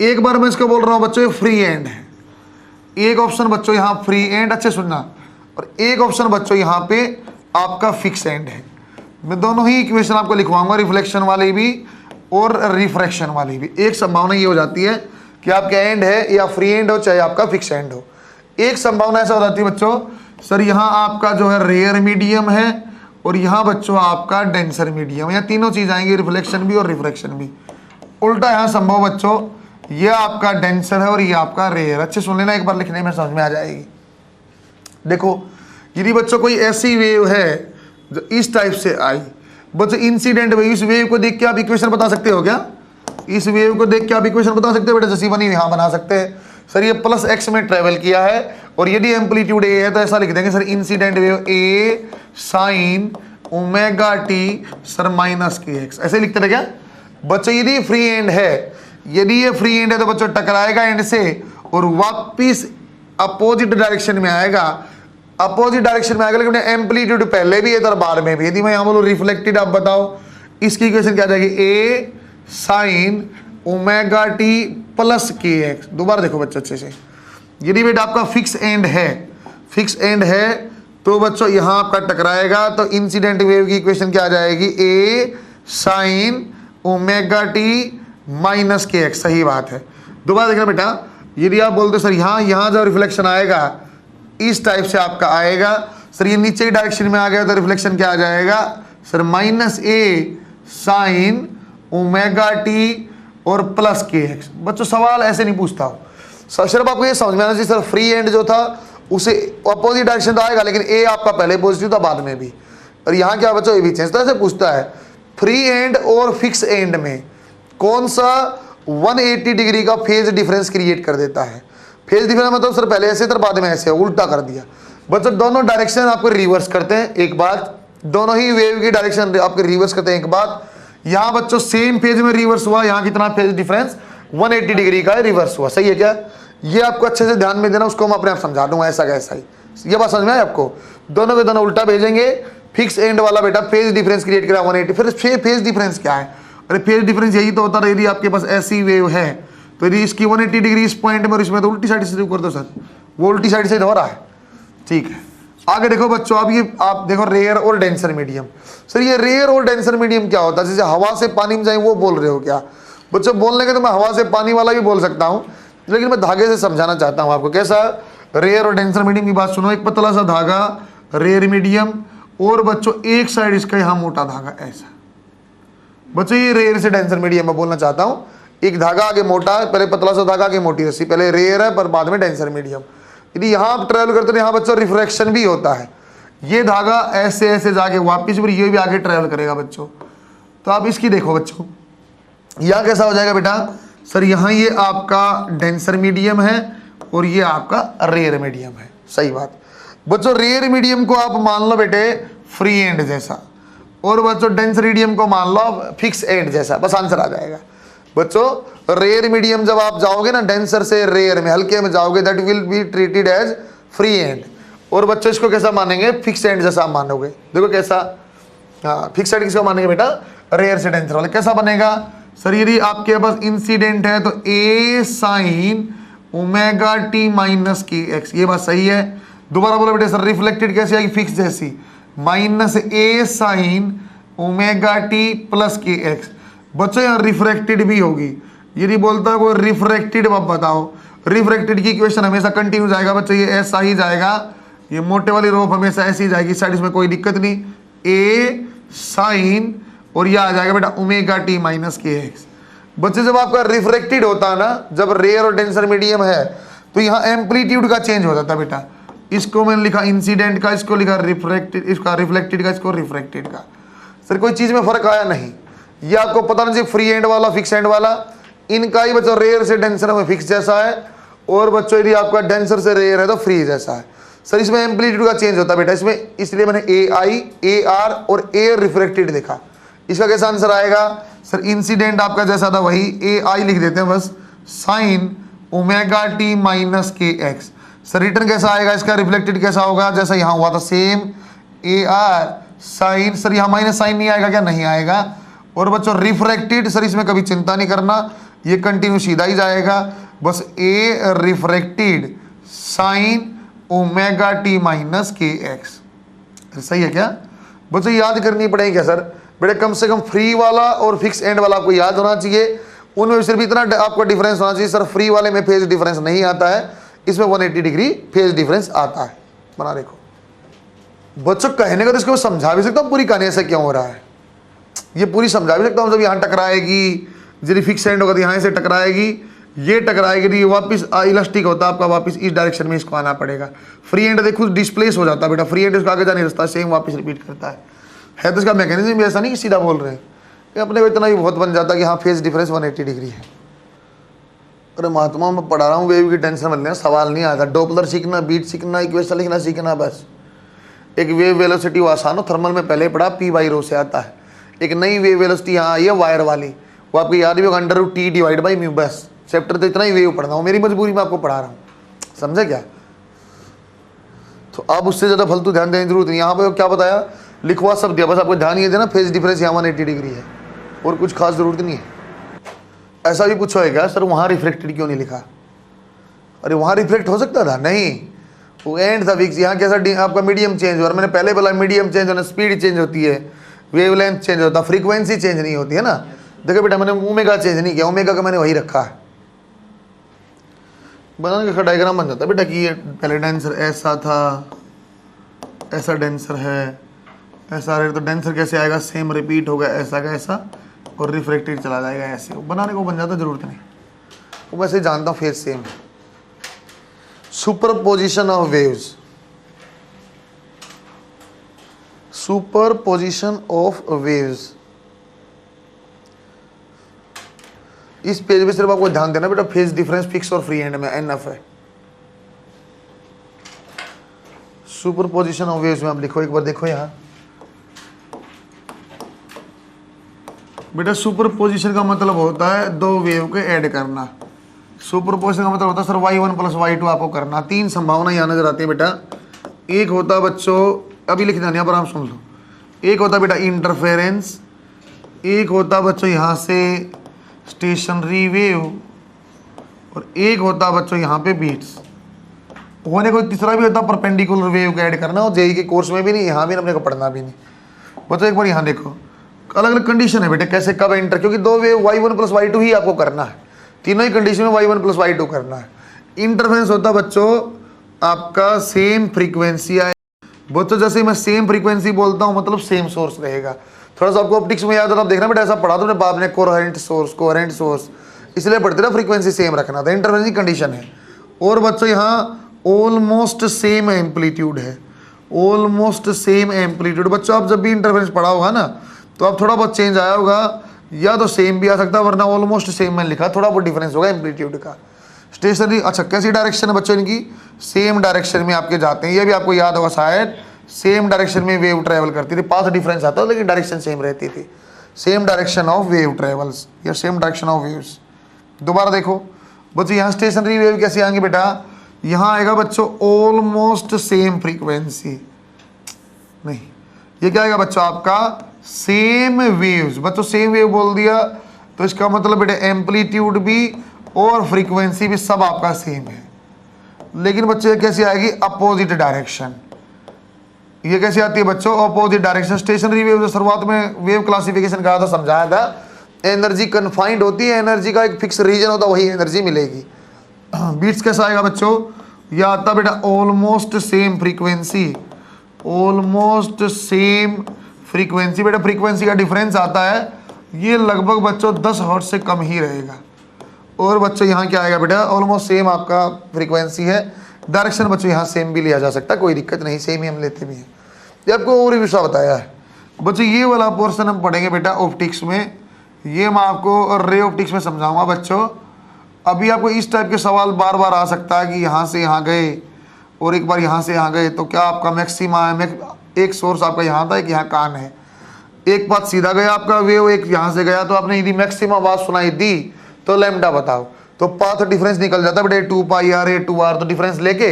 एक बार मैं इसको बोल रहा हूँ बच्चों फ्री एंड है, एक ऑप्शन बच्चों यहाँ फ्री एंड, अच्छे सुनना, और एक ऑप्शन बच्चों यहाँ पे आपका फिक्स एंड है। मैं दोनों ही इक्वेशन आपको लिखवाऊंगा, रिफ्लेक्शन वाली भी और रिफ्रैक्शन वाली भी। एक संभावना ये हो जाती है कि आपका एंड है या फ्री एंड हो चाहे आपका फिक्स एंड हो। एक संभावना ऐसा हो जाती है बच्चों, सर यहाँ आपका जो है रेयर मीडियम है और यहाँ बच्चों आपका डेंसर मीडियम, यहाँ तीनों चीज आएंगी, रिफ्लेक्शन भी और रिफ्रैक्शन भी। उल्टा यहाँ संभव बच्चों, ये आपका डेंसर है और ये आपका रेयर। अच्छे सुन लेना, एक बार लिखने में समझ में आ जाएगी। देखो यदि बच्चों कोई ऐसी वेव है जो इस टाइप से आई, बच्चों इंसिडेंट वेव, इस वेव को देख के आप इक्वेशन बता सकते हो क्या? इस वेव को देख के आप इक्वेशन बता सकते हो बेटा? जैसी बनी यहाँ बना सकते हैं सर, ये प्लस एक्स में ट्रेवल किया है और यदि एम्पलीट्यूड ए है तो ऐसा लिख देंगे sir, incident wave A sine omega t sir minus k x, ऐसे लिखते थे क्या बच्चों? यदि फ्री एंड है, यदि ये फ्री एंड है तो बच्चों टकराएगा एंड से और वापिस अपोजिट डायरेक्शन में आएगा, अपोजिट डायरेक्शन में आएगा, लेकिन एम्पलीट्यूड पहले भी है तो बाद में भी। यदि मैं यहाँ बोलूँ रिफ्लेक्टेड, आप बताओ इसकी इक्वेशन क्या आ जाएगी? ए साइन ओमेगा टी प्लस के एक्स। दोबारा देखो बच्चों अच्छे से, यदि बेटा आपका फिक्स एंड है, फिक्स एंड है तो बच्चों यहाँ आपका टकराएगा, तो इंसिडेंट वेव की इक्वेशन क्या आ जाएगी? ए sine omega t minus k x. सही बात है। दोबारा देखना बेटा, यदि आप बोलते सर यहाँ जब रिफ्लेक्शन आएगा इस टाइप से आपका आएगा, सर ये नीचे डायरेक्शन में आ गया तो रिफ्लेक्शन क्या आ जाएगा सर? माइनस ए साइन ओमेगा टी और प्लस के एक्स। बच्चों सवाल ऐसे नहीं पूछता हो सर, सिर्फ आपको ये समझ में आना चाहिए सर, फ्री एंड जो था उसे अपोजिट डायरेक्शन तो आएगा, लेकिन ए आपका पहले पॉजिटिव था बाद में भी, और यहाँ क्या बच्चों ये भी चेंज, तो ऐसे पूछता है फ्री एंड और फिक्स एंड में कौन सा 180 डिग्री का फेज डिफरेंस क्रिएट कर देता है? फेज डिफरेंस मतलब सर पहले ऐसे तो बाद में ऐसे, उल्टा कर दिया बच्चों। दोनों डायरेक्शन आपको रिवर्स करते हैं, एक बात, दोनों ही वेव की डायरेक्शन आपके रिवर्स करते हैं, एक बात। यहाँ बच्चों सेम फेज में रिवर्स हुआ, यहाँ कितना फेज डिफरेंस 180 डिग्री का रिवर्स हुआ। सही है क्या? ये आपको अच्छे से ध्यान में देना, उसको मैं अपने आप समझा दूंगा ऐसा कैसा ही। ये बात समझ में आए आपको? दोनों के दोनों उल्टा भेजेंगे। फिक्स एंड वाला बेटा फेज डिफरेंस क्रिएट करा 180, फिर फेज डिफरेंस क्या है? अरे फेज डिफरेंस यही तो होता है, यदि आपके पास ऐसी वेव है तो यदि इसकी 180 डिग्री इस पॉइंट में और इसमें, तो उल्टी साइड से कर दो सर, वो उल्टी साइड से हो रहा है, ठीक है। आगे देखो बच्चों, आप देखो रेयर और डेंसर मीडियम। सर ये रेयर और डेंसर मीडियम क्या होता है? जैसे हवा से पानी में जाए वो बोल रहे हो क्या बच्चों? बोलने के तो मैं हवा से पानी वाला भी बोल सकता हूँ, लेकिन मैं धागे से समझाना चाहता हूँ आपको। कैसा? रेयर और डेंसर मीडियम की बात सुनो। एक पतला सा धागा रेयर मीडियम, और बच्चों एक साइड इसका यहाँ मोटा धागा, ऐसा। बच्चों ये रेयर से डेंसर मीडियम में बोलना चाहता हूँ। एक धागा आगे मोटा है, पहले पतला सा धागा आगे मोटी रस्सी, पहले रेयर है पर बाद में डेंसर मीडियम। यदि यहाँ आप ट्रेवल करते हो यहाँ बच्चों रिफ्रैक्शन भी होता है। ये धागा ऐसे ऐसे जाके वापिस, फिर ये भी आगे ट्रेवल करेगा बच्चों। तो आप इसकी देखो बच्चों, यहाँ कैसा हो जाएगा बेटा? सर यहाँ ये आपका डेंसर मीडियम है और ये आपका रेयर मीडियम है। सही बात बच्चों। रेयर मीडियम को आप मान लो बेटे फ्री एंड जैसा, और बच्चों डेंसर मीडियम को मान लो फिक्स एंड जैसा, बस आंसर आ जाएगा बच्चों। रेयर मीडियम जब आप जाओगे ना डेंसर से रेयर में, हल्के में जाओगे, that will be treated as free end. और बच्चों इसको कैसा मानेंगे? फिक्स एंड जैसा मानोगे। देखो कैसा, हाँ फिक्स एंड किसको मानेंगे बेटा? रेयर से डेंसर वाले। कैसा बनेगा? सर यदि आपके पास इंसिडेंट है तो ए sine omega t minus k x, ये बात सही है। दोबारा बोलो बेटे। सर रिफ्लेक्टेड कैसे आएगी? फिक्स जैसी, माइनस ए साइन ओमेगा टी प्लस के एक्स। बच्चों यहाँ रिफ्रैक्टेड भी होगी। यदि बोलता है वो रिफ्रैक्टेड, अब बताओ रिफ्रैक्टेड की इक्वेशन हमेशा कंटिन्यू जाएगा बच्चों, ये ऐसा ही जाएगा। ये मोटे वाली रोप हमेशा ऐसी जाएगी साइड, इसमें कोई दिक्कत नहीं। ए साइन और ये आ जाएगा बेटा omega t minus k x. बच्चे जब आपका रिफ्रैक्टेड होता है ना, जब रेयर और डेंसर मीडियम है, तो यहाँ एम्पलीट्यूड का चेंज हो जाता है बेटा। इसको मैंने लिखा इंसिडेंट का, इसको लिखा रिफ्रैक्टेड, इसका रिफ्लेक्टेड का, इसको रिफ्रैक्टेड का। सर कोई चीज में फर्क आया नहीं? ये आपको पता नहीं फ्री एंड वाला फिक्स एंड वाला, इनका ही बच्चों रेयर से डेंसर में फिक्स जैसा है, और बच्चों यदि आपका डेंसर से रेयर है तो फ्री जैसा है। सर इसमें एम्पलीट्यूड का चेंज होता है बेटा इसमें, इसलिए मैंने ए आई, ए आर और ए रिफ्रैक्टेड लिखा। इसका कैसा आंसर आएगा? सर इंसिडेंट आपका जैसा था वही, ए आई लिख देते हैं बस, sign omega t minus k x. Sir return कैसा आएगा इसका? रिफ्लेक्टेड कैसा होगा? जैसा यहाँ हुआ था same, A R sign. Sir यहाँ माइनस साइन नहीं आएगा क्या? नहीं आएगा। और बच्चों रिफ्रैक्टेड, सर इसमें कभी चिंता नहीं करना, ये कंटिन्यू सीधा ही जाएगा, बस A refracted sine omega t minus k x. सही है क्या बच्चों? याद करनी पड़ेगी क्या सर? बेटे कम से कम फ्री वाला और फिक्स एंड वाला आपको याद होना चाहिए, उनमें सिर्फ इतना आपका डिफरेंस होना चाहिए। सर फ्री वाले में फेज डिफरेंस नहीं आता है, इसमें 180 डिग्री फेज डिफरेंस आता है। बना देखो बच्चों, कहने का तो इसको समझा भी सकता हूँ पूरी कहानी ऐसा क्यों हो रहा है, ये पूरी समझा भी सकता हूँ। जब यहाँ टकराएगी, यदि फिक्स एंड होगा तो यहाँ से टकराएगी, ये टकराएगी, ये वापस इलास्टिक होता है आपका, वापस इस डायरेक्शन में इसको आना पड़ेगा। फ्री एंड देखो डिस्प्लेस हो जाता है बेटा, फ्री एंड इसको आगे जाने रास्ता सेम वापस रिपीट करता है तो इसका मैकेनिज्म भी ऐसा नहीं कि सीधा बोल रहे हैं, कि अपने को इतना ही बहुत बन जाता है कि हाँ फेज डिफरेंस 180 डिग्री है। अरे महात्मा मैं पढ़ा रहा हूँ, वेव की टेंशन मत लेना, सवाल नहीं आता। डॉपलर सीखना, बीट सीखना, इक्वेशन लिखना सीखना बस। एक वेव वेलोसिटी वो आसान हो, थर्मल में पहले पढ़ा, पी बाई रो से आता है। एक नई वेव वेलोसिटी यहाँ आई है वायर वाली, वो आपको याद भी होगा, under root T divide by mu. बस चैप्टर तो इतना ही वेव पढ़ना हो, मेरी मजबूरी में आपको पढ़ा रहा हूँ, समझे क्या? तो अब उससे ज़्यादा फालतू ध्यान देने की जरूरत नहीं। यहाँ पे क्या बताया, लिखवा सब दिया, बस आपको ध्यान ये देना फेज डिफरेंस यहाँ 180 डिग्री है, और कुछ खास जरूरत नहीं है। ऐसा भी पूछा है क्या सर वहाँ रिफ्लेक्टेड क्यों नहीं लिखा? अरे वहाँ रिफ्लेक्ट हो सकता था, नहीं, वो एंड था फिक्स। यहाँ कैसा आपका मीडियम चेंज हो रहा है, मैंने पहले बोला मीडियम चेंज होना, स्पीड चेंज होती है, वेवलेंथ चेंज होता है, फ्रीक्वेंसी चेंज नहीं होती है ना। देखो बेटा मैंने ओमेगा चेंज नहीं किया, ओमेगा का मैंने वही रखा है। बनाने का डायग्राम बन जाता है बेटा कि ये पहले डेंसर ऐसा था, ऐसा डेंसर है, ऐसा रहे तो डेंसर कैसे आएगा, सेम रिपीट होगा ऐसा का ऐसा, और रिफ्लेक्टेड चला जाएगा ऐसे। बनाने को बन जाता, जरूरत नहीं, वो वैसे जानता हूँ phase same. Superposition of waves, superposition of waves, इस पेज में सिर्फ आपको ध्यान देना बेटा, फेज डिफरेंस फिक्स और फ्री एंड में एनएफ है। सुपरपोजिशन ऑफ वेव्स में आप लिखो, एक बार देखो यहाँ बेटा, सुपरपोजिशन का मतलब होता है दो वेव के ऐड करना। सुपरपोजिशन का मतलब होता है सर y1 प्लस y2 आपको करना। तीन संभावना यहाँ नजर आती है बेटा। एक होता है बच्चों, अभी लिख देना यहाँ पर आप सुन लो, एक होता है बेटा इंटरफेरेंस, एक होता है बच्चों यहाँ से स्टेशनरी वेव, और एक होता है बच्चों यहाँ पे बीट्स। होने को तीसरा भी होता है परपेंडिकुलर वेव का ऐड करना, और जेई के कोर्स में भी नहीं, यहाँ भी अपने को पढ़ना भी नहीं। बच्चों एक बार यहाँ देखो, अलग अलग कंडीशन है बेटे कैसे कब एंटर, क्योंकि दो वेव y1 प्लस y2 ही आपको करना है, तीनों ही कंडीशन में y1 प्लस y2 करना है। इंटरफेरेंस होता है बच्चों आपका सेम फ्रीक्वेंसी आए। बच्चों जैसे मैं सेम फ्रीक्वेंसी बोलता हूँ मतलब सेम सोर्स रहेगा। थोड़ा सा आपको ऑप्टिक्स में याद है, आप देखना बेटा ऐसा पढ़ा तो अपने बाप ने कोहेरेंट सोर्स, इसलिए पढ़ते ना फ्रीक्वेंसी सेम रखना था, इंटरफेरेंस की कंडीशन है। और बच्चों यहाँ ऑलमोस्ट सेम एम्पलीट्यूड है, ऑलमोस्ट सेम एम्पलीट्यूड। बच्चों आप जब भी इंटरफेरेंस पढ़ा होगा ना तो आप थोड़ा बहुत चेंज आया होगा, या तो सेम भी आ सकता है वरना ऑलमोस्ट सेम मैंने लिखा, थोड़ा बहुत डिफरेंस होगा एम्पलीट्यूड का। स्टेशनरी अच्छा कैसी डायरेक्शन है बच्चों इनकी, सेम डायरेक्शन में आपके जाते हैं, ये भी आपको याद होगा शायद, सेम डायरेक्शन में वेव ट्रेवल करती थी, पाथ डिफरेंस आता था लेकिन डायरेक्शन सेम रहती थी, same direction of wave travels या सेम डायरेक्शन ऑफ वेव्स। दोबारा देखो बच्चों यहाँ स्टेशनरी वेव कैसे आएंगे बेटा, यहाँ आएगा बच्चों ऑलमोस्ट सेम फ्रीक्वेंसी, नहीं ये क्या आएगा बच्चों आपका सेम वेव्स। बच्चों सेम वेव बोल दिया तो इसका मतलब बेटा एम्पलीट्यूड भी और फ्रीक्वेंसी भी सब आपका सेम है। लेकिन बच्चों ये कैसे आएगी, अपोजिट डायरेक्शन। ये कैसे आती है बच्चों, अपोजिट डायरेक्शन। स्टेशनरी वेव जो शुरुआत में वेव क्लासिफिकेशन कहा था, समझाया था, एनर्जी कन्फाइंड होती है, एनर्जी का एक फिक्स रीजन होता है, वही एनर्जी मिलेगी। बीट्स कैसा आएगा बच्चों, यह आता बेटा almost same frequency, almost same frequency. बेटा फ्रीक्वेंसी का डिफरेंस आता है, ये लगभग बच्चों 10 हर्ट्ज से कम ही रहेगा। और बच्चों यहाँ क्या आएगा बेटा, ऑलमोस्ट सेम आपका फ्रीक्वेंसी है। डायरेक्शन बच्चों यहाँ सेम भी लिया जा सकता है, कोई दिक्कत नहीं, सेम ही हम लेते भी हैं। ये आपको और विषय बताया है बच्चों। ये वाला पोर्शन हम पढ़ेंगे बेटा ऑप्टिक्स में, ये मैं आपको रे ऑप्टिक्स में समझाऊंगा बच्चों। अभी आपको इस टाइप के सवाल बार बार आ सकता है कि यहाँ से यहाँ गए और एक बार यहाँ से यहाँ गए तो क्या आपका मैक्सिमा है, एक सोर्स आपका यहाँ था, एक यहाँ कान है, एक बात सीधा गया आपका वेव, एक यहाँ से गया, तो आपने यदि मैक्सिमा आवाज सुनाई दी तो लैम्डा बताओ, तो पाथ डिफरेंस निकल जाता है बेटे 2 पाई आर ए 2 आर, तो डिफरेंस लेके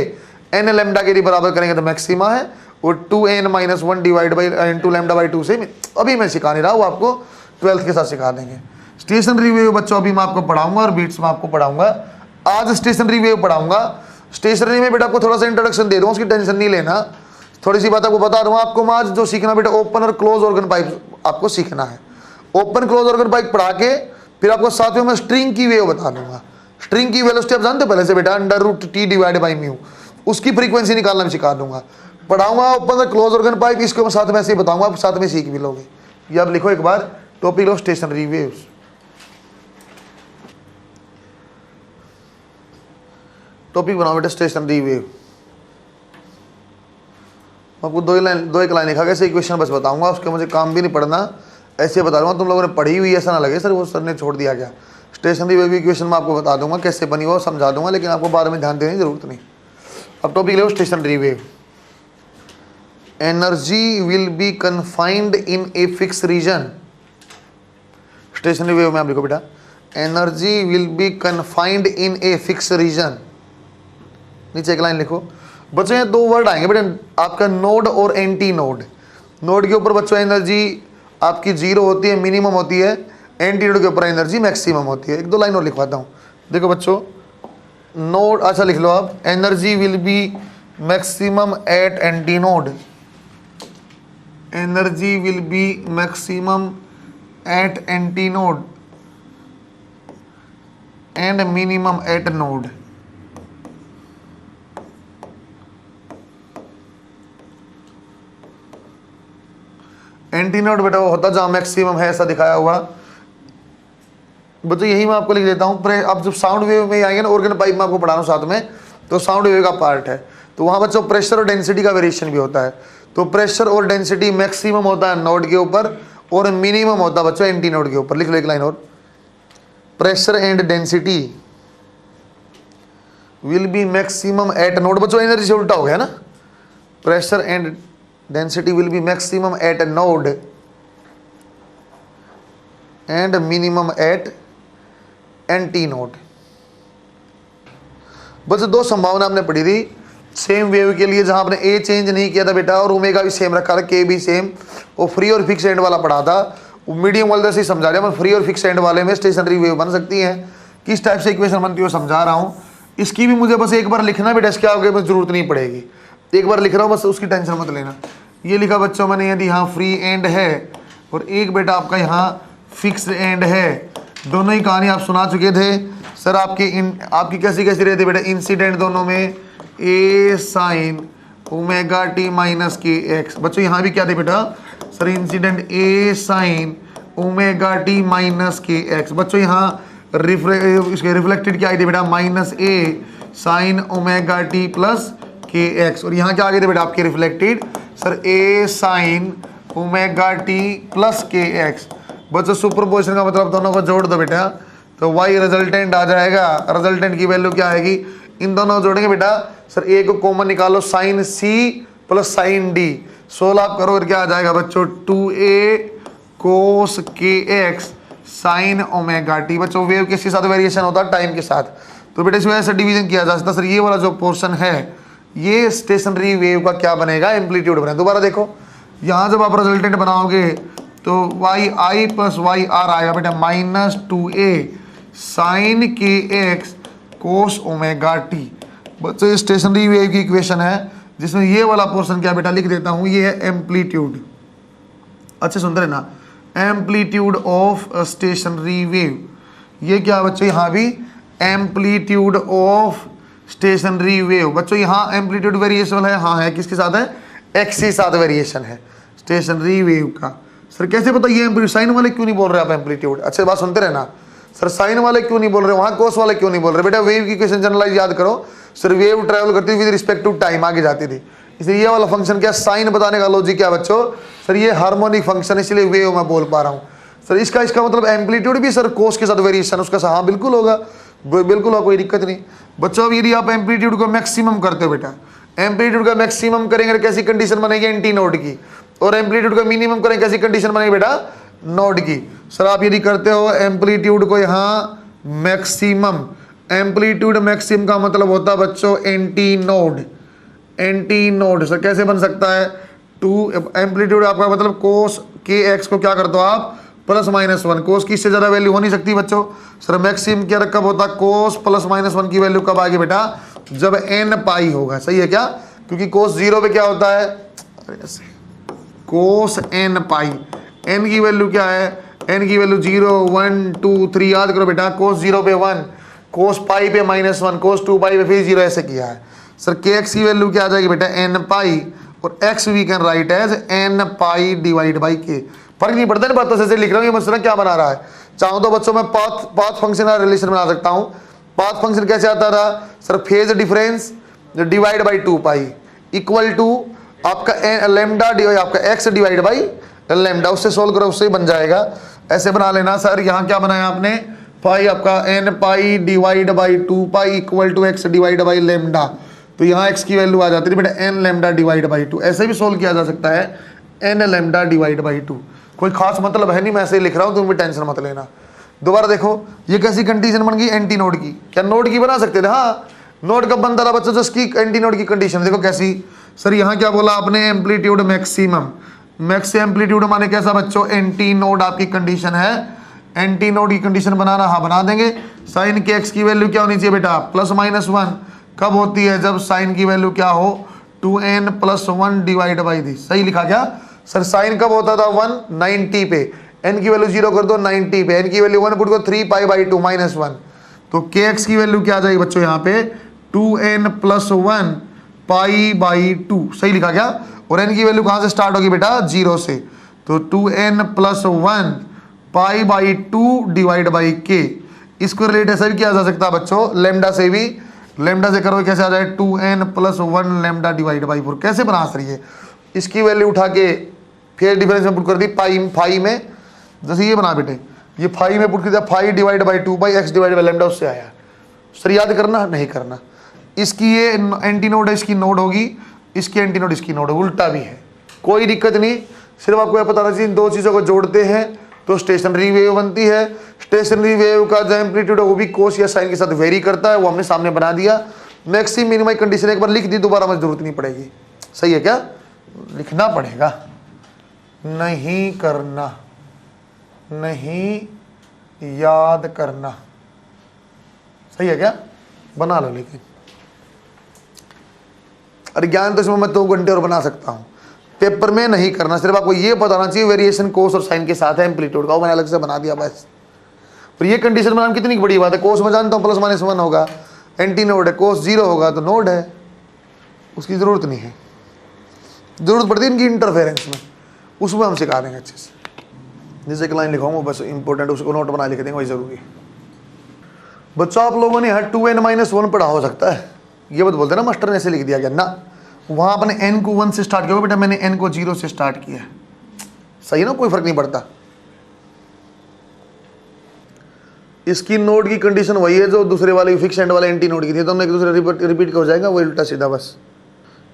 एन लैम्डा के लिए बराबर करेंगे तो मैक्सिमा है, और 2n-1 divide by into lambda by 2 से अभी मैं सिखा नहीं रहा हूँ, आपको 12th के साथ सिखा देंगे। स्टेशनरी वेव बच्चों अभी मैं आपको पढ़ाऊंगा और बीट्स में आपको पढ़ाऊंगा। आज स्टेशनरी वेव पढ़ाऊंगा। स्टेशनरी में बेटा आपको थोड़ा सा इंट्रोडक्शन दे दूँ, उसकी टेंशन नहीं लेना, थोड़ी सी बात आपको बता दूंगा। आपको आज जो सीखना बेटा ओपन और क्लोज ऑर्गन पाइप आपको सीखना है। ओपन क्लोज ऑर्गन पाइप पढ़ा के फिर आपको साथ में मैं स्ट्रिंग की वेव बता दूंगा। स्ट्रिंग की वेलोसिटी आप जानते हो पहले से बेटा, √T डिवाइड बाई म्यू, उसकी फ्रीक्वेंसी निकालना भी सिखा दूंगा, पढ़ाऊंगा। ओपन और क्लोज ऑर्गन पाइप इसको मैं साथ में ऐसे ही बताऊंगा, आप साथ में सीख भी लोगे। ये आप लिखो एक बार, टॉपिक लो स्टेशनरी वेव्स। टॉपिक बनाओ बेटा स्टेशनरी वेव। आपको दो एक लाइन लिखा, कैसे इक्वेशन बस बताऊंगा, उसके मुझे काम भी नहीं पढ़ना, ऐसे बता दूंगा। तुम लोगों ने पढ़ी हुई ऐसा ना लगे सर वो सर ने छोड़ दिया क्या। स्टेशनरी वेव इक्वेशन में आपको बता दूंगा कैसे बनी हो, समझा दूंगा, लेकिन आपको बाद में ध्यान देने की जरूरत नहीं। अब टॉपिक ले stationary wave. Energy will be confined in a fix region. Stationary wave में आप लिखो बेटा, energy will be confined in a fix region. नीचे एक लाइन लिखो बच्चों, ये 2 वर्ड आएंगे बेटा आपका, नोड और एंटी नोड। नोड के ऊपर बच्चों एनर्जी आपकी 0 होती है, मिनिमम होती है, एंटी नोड के ऊपर एनर्जी मैक्सिमम होती है। 1-2 लाइन और लिखवाता हूँ, देखो बच्चों। नोड अच्छा लिख लो आप, energy will be maximum at antinode, energy will be maximum at antinode and minimum at node. Antinode बेटा वो होता जहां मैक्सिमम है, ऐसा दिखाया हुआ बच्चों। यही मैं आपको लिख देता हूँ। अब जब साउंड वेव में आएंगे ना, ऑर्गन पाइप में आपको पढ़ा रहा हूँ साथ में, तो साउंड वेव का पार्ट है, तो वहाँ बच्चों प्रेशर और डेंसिटी का वेरिएशन भी होता है। तो प्रेशर और डेंसिटी मैक्सिमम होता है नोड के ऊपर और मिनिमम होता है बच्चों एंटी नोड के ऊपर। लिख लो एक लाइन और, pressure and density will be maximum eight node. बच्चों एनर्जी से उल्टा हो गया ना, pressure and density will be maximum at a node and minimum at anti-node। बस 2 संभावना हमने पढ़ी थी सेम वेव के लिए, जहां आपने ए चेंज नहीं किया था बेटा और ओमेगा भी सेम रखा था, के भी सेम, और फ्री और फिक्स एंड वाला पढ़ा था। मीडियम वाले से समझा रहा मैं, फ्री और फिक्स एंड वाले में स्टेशनरी वेव बन सकती है। किस टाइप से इक्वेशन बनती है वो समझा रहा हूँ। इसकी भी मुझे बस एक बार लिखना बेटा, इसके आगे बस जरूरत नहीं पड़ेगी, एक बार लिख रहा हूँ बस, उसकी टेंशन मत लेना। ये लिखा बच्चों मैंने, यदि यहाँ फ्री एंड है और एक बेटा आपका यहाँ फिक्स्ड एंड है, दोनों ही कहानी आप सुना चुके थे सर। आपकी कैसी कैसी रहती बेटा, इंसिडेंट दोनों में ए sine omega t minus k x. बच्चों यहाँ भी क्या थे बेटा सर, इंसिडेंट ए sine omega t minus k x. बच्चों यहाँ रिफ्लेक्टेड क्या आई थी बेटा, माइनस ए साइन ओमेगा टी प्लस के एक्स। और यहाँ क्या आ गए थे बेटा आपके रिफ्लेक्टेड सर, ए साइन ओमेगा टी प्लस के एक्स। बच्चों सुपरपोजिशन का मतलब दोनों को जोड़ दो बेटा, तो वाई रिजल्टेंट आ जाएगा। रिजल्टेंट की वैल्यू क्या आएगी, इन दोनों को जोड़ेंगे बेटा सर, ए को कॉमन निकालो, sine C plus sine D, 16 आप करो क्या आ जाएगा बच्चों, 2a कोस के एक्स साइन ओमेगा टी। बच्चों वेव किसके साथ वेरिएशन होता है, टाइम के साथ। तो बेटा इसमें ऐसा डिवीजन किया जा सकता है सर, ये वाला जो पोर्शन है ये स्टेशनरी वेव का क्या बनेगा, एम्पलीट्यूड बनेगा। दोबारा देखो, यहाँ जब आप रिजल्टेंट बनाओगे तो Y I plus Y R आएगा बेटा, minus 2a sine K X cos omega T. बच्चों ये स्टेशनरी वेव की इक्वेशन है, जिसमें ये वाला पोर्शन क्या बेटा लिख देता हूँ, ये है एम्पलीट्यूड। अच्छे सुनते रहे ना, एम्पलीट्यूड ऑफ स्टेशनरी वेव। ये क्या बच्चों, यहाँ भी एम्पलीट्यूड ऑफ स्टेशनरी वेव। बच्चों यहाँ एम्पलीट्यूड वेरिएशन है, हाँ है, किसके साथ है, एक्स के साथ वेरिएशन है स्टेशनरी वेव का। सर कैसे पता ये एम्पलीट्यूड, साइन वाले क्यों नहीं बोल रहे आप एम्पलीट्यूड, अच्छे बात सुनते रहना सर, साइन वाले क्यों नहीं बोल रहे, वहाँ कोस वाले क्यों नहीं बोल रहे। बेटा वेव की इक्वेशन जनरलाइज याद करो सर, वेव ट्रैवल करती हुई विद रिस्पेक्ट टू टाइम आगे जाती थी, इसलिए ये वाला फंक्शन क्या, साइन बताने का लॉजिक क्या बच्चों सर, ये हार्मोनिक फंक्शन, इसलिए वेव मैं बोल पा रहा हूँ सर। इसका मतलब एम्पलीट्यूड भी सर कोस के साथ वेरिएशन उसका, हाँ बिल्कुल होगा, बिल्कुल होगा, कोई दिक्कत नहीं। बच्चों अब यदि आप एम्पलीट्यूड को मैक्सिमम करते हो बेटा, एम्पलीट्यूड का मैक्सिमम करेंगे कैसी कंडीशन बनेगी, एंटी नोड की, और एम्पलीट्यूड का मिनिमम करेंगे कैसी कंडीशन बनेगी बेटा, नोड की। सर आप यदि करते हो एम्पलीट्यूड को यहाँ मैक्सिमम, एम्पलीट्यूड मैक्सिमम का मतलब होता है बच्चों anti node, anti node. Sir कैसे बन सकता है, 2 एम्पलीट्यूड आपका मतलब कोस के एक्स को क्या कर दो आप, प्लस माइनस 1, कोस की इससे ज़्यादा वैल्यू हो नहीं सकती बच्चों। सर मैक्सिमम क्या कब होता है, कोस प्लस माइनस 1 की वैल्यू कब आएगी बेटा, जब n पाई होगा, सही है क्या, क्योंकि कोस 0 पे क्या होता है, कोस n पाई, n की वैल्यू क्या है, n की वैल्यू 0 1 2 3 याद करो बेटा, कोस 0 पे 1, कोस पाई पे -1, कोस 2 पाई पे फिर 0 ऐसे किया है। सर के एक्स की वैल्यू क्या आ जाएगी बेटा, n पाई, और x we can write as n pi divide by k। फर्क नहीं पड़ता, बातों से लिख रहा हूँ, ये मसला क्या बना रहा है। चाहूँ तो बच्चों मैं पाथ फंक्शन का रिलेशन बना सकता हूँ। पाथ फंक्शन कैसे आता था sir, phase difference divide by 2 pi equal to आपका लेमडा आपका x डिवाइड बाई लेमडा, उससे सोल्व करो उससे ही बन जाएगा। ऐसे बना लेना सर, यहाँ क्या बनाया आपने, पाई आपका n pi divide by 2 pi equal to x divide by lambda, तो यहाँ x की वैल्यू आ जाती है बेटा n लेमडा डिवाइड बाई 2। ऐसे भी सोल्व किया जा सकता है n लेमडा डिवाइड बाई 2, कोई खास मतलब है नहीं, मैं ऐसे ही लिख रहा हूँ, तुम भी टेंशन मत लेना। दोबारा देखो ये कैसी कंडीशन बन गई, एंटी नोड की। क्या नोड की बना सकते थे, हाँ नोड कब बनता था बच्चों, जिसकी एंटी नोड की कंडीशन देखो कैसी। सर यहाँ क्या बोला आपने, एम्पलीट्यूड मैक्सिमम, मैक्स एम्पलीट्यूड माने कैसा बच्चों, एंटी नोड आपकी कंडीशन है, एंटी नोड की कंडीशन बनाना, हाँ बना देंगे। साइन के एक्स की वैल्यू क्या होनी चाहिए बेटा, प्लस माइनस 1, कब होती है, जब साइन की वैल्यू क्या हो, 2n + 1 डिवाइड बाई दी। सही लिखा क्या सर, साइन कब होता था 1 90 पे, n की वैल्यू 0 कर दो 90 पे, n की वैल्यू 1 पुट करो 3 पाई बाई 2 -1, तो के एक्स की वैल्यू क्या आ जाएगी बच्चों यहाँ पे 2n + 1 पाई बाई 2। सही लिखा क्या, और n की वैल्यू कहाँ से स्टार्ट होगी बेटा, 0 से, तो 2n + 1 pi by 2 divide by k। इसको रिलेट ऐसा भी किया जा सकता है बच्चों, लेमडा से भी, लेमडा से करो कैसे आ जाए 2n + 1 लेमडा डिवाइड बाई 4। कैसे बना सर ये, इसकी वैल्यू उठा के फिर डिफरेंस में पुट कर दी फाई में, जैसे ये बना बेटे, ये फाई में पुट कर दिया, phi divide by 2 by x divide by lambda, उससे आया। सर याद करना नहीं करना, इसकी ये एंटी नोड है, इसकी नोड होगी, इसकी एंटी नोड इसकी नोड, उल्टा भी है, कोई दिक्कत नहीं। सिर्फ आपको यह पता रहना चाहिए, इन दो चीज़ों को जोड़ते हैं तो स्टेशनरी वेव बनती है। स्टेशनरी वेव का जो एम्पलीट्यूड है वो भी कोस या साइन के साथ वेरी करता है, वो हमने सामने बना दिया। मैक्सिमम मिनिमम कंडीशन एक बार लिख दी, दोबारा मुझे जरूरत नहीं पड़ेगी। सही है क्या, लिखना पड़ेगा, नहीं करना, नहीं याद करना, सही है क्या। बना लो, लेकिन अरे ज्ञान तो इसमें मैं 2 घंटे और बना सकता हूँ, पेपर में नहीं करना। सिर्फ आपको ये पता होना चाहिए वेरिएशन कोस और साइन के साथ है एम्पलीट्यूड का, वो मैंने अलग से बना दिया बस। पर ये कंडीशन बनाना कितनी बड़ी बात है। कोस में जानता हूँ +-1 होगा, एंटी नोड है, कोस 0 होगा तो नोड है, उसकी ज़रूरत नहीं है। ज़रूरत पड़ती है इनकी इंटरफेरेंस में, उसमें हम सिखा देंगे अच्छे से। जैसे एक लाइन लिखाऊंगा बस इंपॉर्टेंट, उसको नोट बना लिख देंगे, वही ज़रूरी है। बच्चों आप लोगों ने यहाँ 2n-1 पढ़ा हो सकता है, ये बात बोलते हैं ना मास्टर ने ऐसे लिख दिया गया ना, वहाँ अपने n को 1 से स्टार्ट किया बेटा, मैंने n को 0 से स्टार्ट किया, सही है ना, कोई फर्क नहीं पड़ता। इसकी नोड की कंडीशन वही है जो दूसरे वाले फिक्स एंड वाले एंटी नोड की थी, दोनों एक दूसरे रिपीट हो जाएगा, वही उल्टा सीधा बस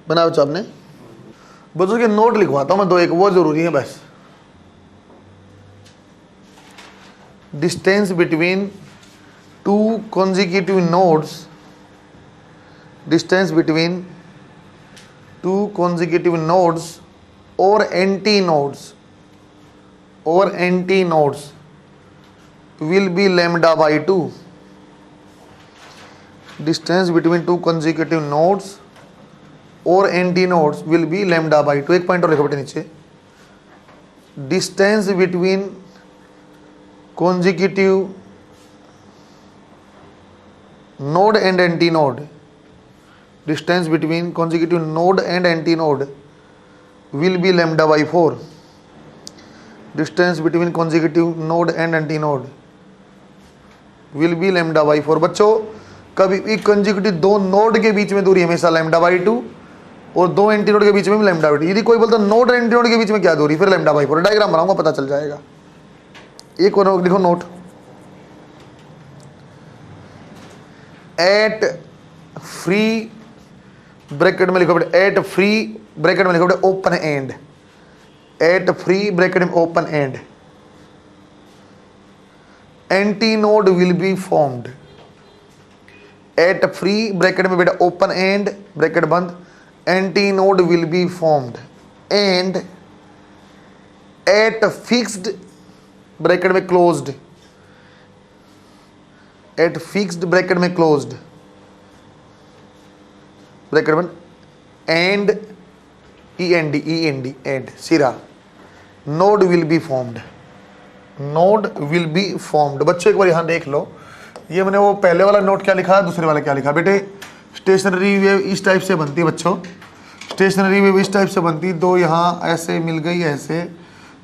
बना बच्चों आपने। बच्चों के नोट लिखवाता हूँ मैं 2 एक, वो जरूरी है बस। Distance between 2 consecutive nodes, distance between 2 consecutive nodes or antinodes will be lambda by 2. Distance between 2 consecutive nodes or antinodes will be lambda by 2. एक पॉइंट और लिखो बेटे नीचे, distance between consecutive node and antinode, distance between consecutive node and antinode will be lambda by 4. Distance between consecutive node and antinode will be lambda by 4. बच्चों कभी भी consecutive 2 node के बीच में दूरी हमेशा lambda by 2 और 2 एंटीनोड के बीच में भी lambda by 2। यदि कोई बोलता नोड और एंटीनोड के बीच में क्या दूरी, फिर lambda by 4। डायग्राम बनाऊंगा पता चल जाएगा। एक और लिखो नोट, एट फ्री ब्रैकेट में लिखो बेटे, एट फ्री ब्रैकेट में लिखो बेटे open end, at free bracket में open end antinode will be formed. At free bracket में बेटा ओपन एंड ब्रैकेट बंद, antinode will be formed and at fixed bracket में क्लोज्ड, एट फिक्स्ड ब्रैकेट में closed bracket बंद and E end सिरा node will be formed, node will be formed. बच्चों एक बार यहां देख लो, ये मैंने वो पहले वाला नोट क्या लिखा, दूसरे वाला क्या लिखा। बेटे स्टेशनरी वेव इस टाइप से बनती है बच्चों, स्टेशनरी वेव इस टाइप से बनती है, 2 यहाँ ऐसे मिल गई ऐसे।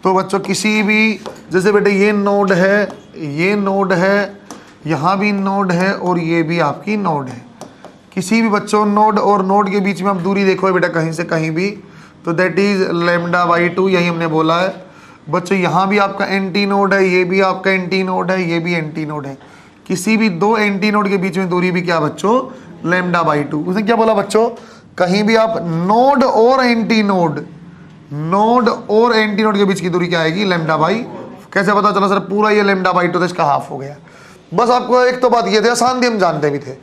तो बच्चों किसी भी, जैसे बेटे ये नोड है, ये नोड है, यहाँ भी नोड है और ये भी आपकी नोड है। किसी भी बच्चों नोड और नोड के बीच में आप दूरी देखो बेटा कहीं से कहीं भी, तो दैट इज लैम्डा बाई 2, यही हमने बोला है। बच्चों यहाँ भी आपका एंटी नोड है, ये भी आपका एंटी नोड है, ये भी एंटी नोड है। किसी भी 2 एंटी नोड के बीच में दूरी भी क्या बच्चों, लैम्डा बाई 2। उसने क्या बोला बच्चों, कहीं भी आप नोड और एंटी नोड, नोड और एंटी नोड के बीच की दूरी क्या आएगी, लैम्डा बाई। कैसे पता चला सर, पूरा ये लैम्डा बाई 2 तो इसका हाफ हो गया। बस आपको एक तो बात ये थी, आसान थी, हम जानते भी थे।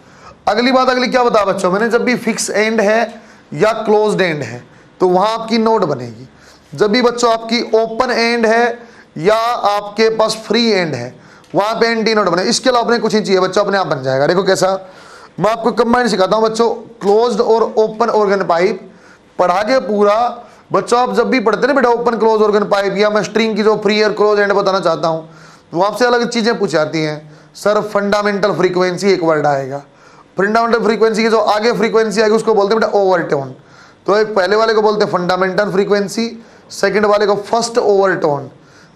अगली बात, अगली क्या बता बच्चों मैंने, जब भी फिक्स एंड है या क्लोज्ड एंड है तो वहां आपकी नोड बनेगी। जब भी बच्चों आपकी ओपन एंड है या आपके पास फ्री एंड है, वहां पे एंटी नोड बने। इसके अलावा अपने कुछ ही चाहिए बच्चों, अपने आप बन जाएगा। देखो कैसा, मैं आपको कंबाइन सिखाता हूं बच्चों, क्लोज्ड और ओपन ऑर्गन पाइप पढ़ा के पूरा। बच्चों आप जब भी पढ़ते ना बेटा ओपन क्लोज ऑर्गन पाइप, या मैं स्ट्रिंग की जो फ्री और क्लोज एंड बताना चाहता हूं, तो आपसे अलग चीजें पूछ जाती हैं। सर फंडामेंटल फ्रीक्वेंसी एक वर्ड आएगा, फंडामेंटल फ्रीक्वेंसी की जो आगे फ्रीक्वेंसी आएगी उसको बोलते हैं बेटा ओवरटोन। तो एक पहले वाले को बोलते हैं फंडामेंटल फ्रीक्वेंसी, सेकंड वाले को फर्स्ट ओवरटोन,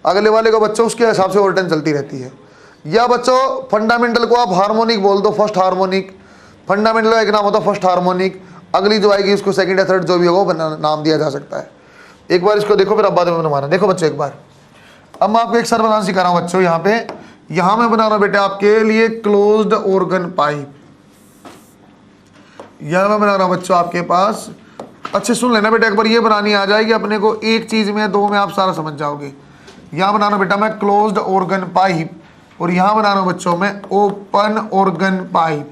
अगले वाले को बच्चों उसके हिसाब से ओवरटोन चलती रहती है। या बच्चों फंडामेंटल को आप हार्मोनिक बोल दो, फर्स्ट हार्मोनिक, फंडामेंटल का एक नाम होता है फर्स्ट हार्मोनिक, अगली जो आएगी उसको सेकंड या थर्ड जो भी होगा वो नाम दिया जा सकता है। एक बार इसको देखो फिर अब बाद में बनवाना। देखो बच्चों एक बार, अब मैं आपको एक सर बनाना सिखा रहा हूँ बच्चों। यहाँ पे, यहाँ मैं बना रहा हूँ बेटा आपके लिए क्लोज्ड ऑर्गन पाइप, यह मैं बना रहा हूं बच्चों आपके पास। अच्छे सुन लेना बेटा, एक बार ये बनानी आ जाएगी अपने को, एक चीज में 2 में आप सारा समझ जाओगे। यहां बना रहा हूं बेटा मैं क्लोज्ड ऑर्गन पाइप, और यहां बना रहा हूं बच्चों में open organ pipe.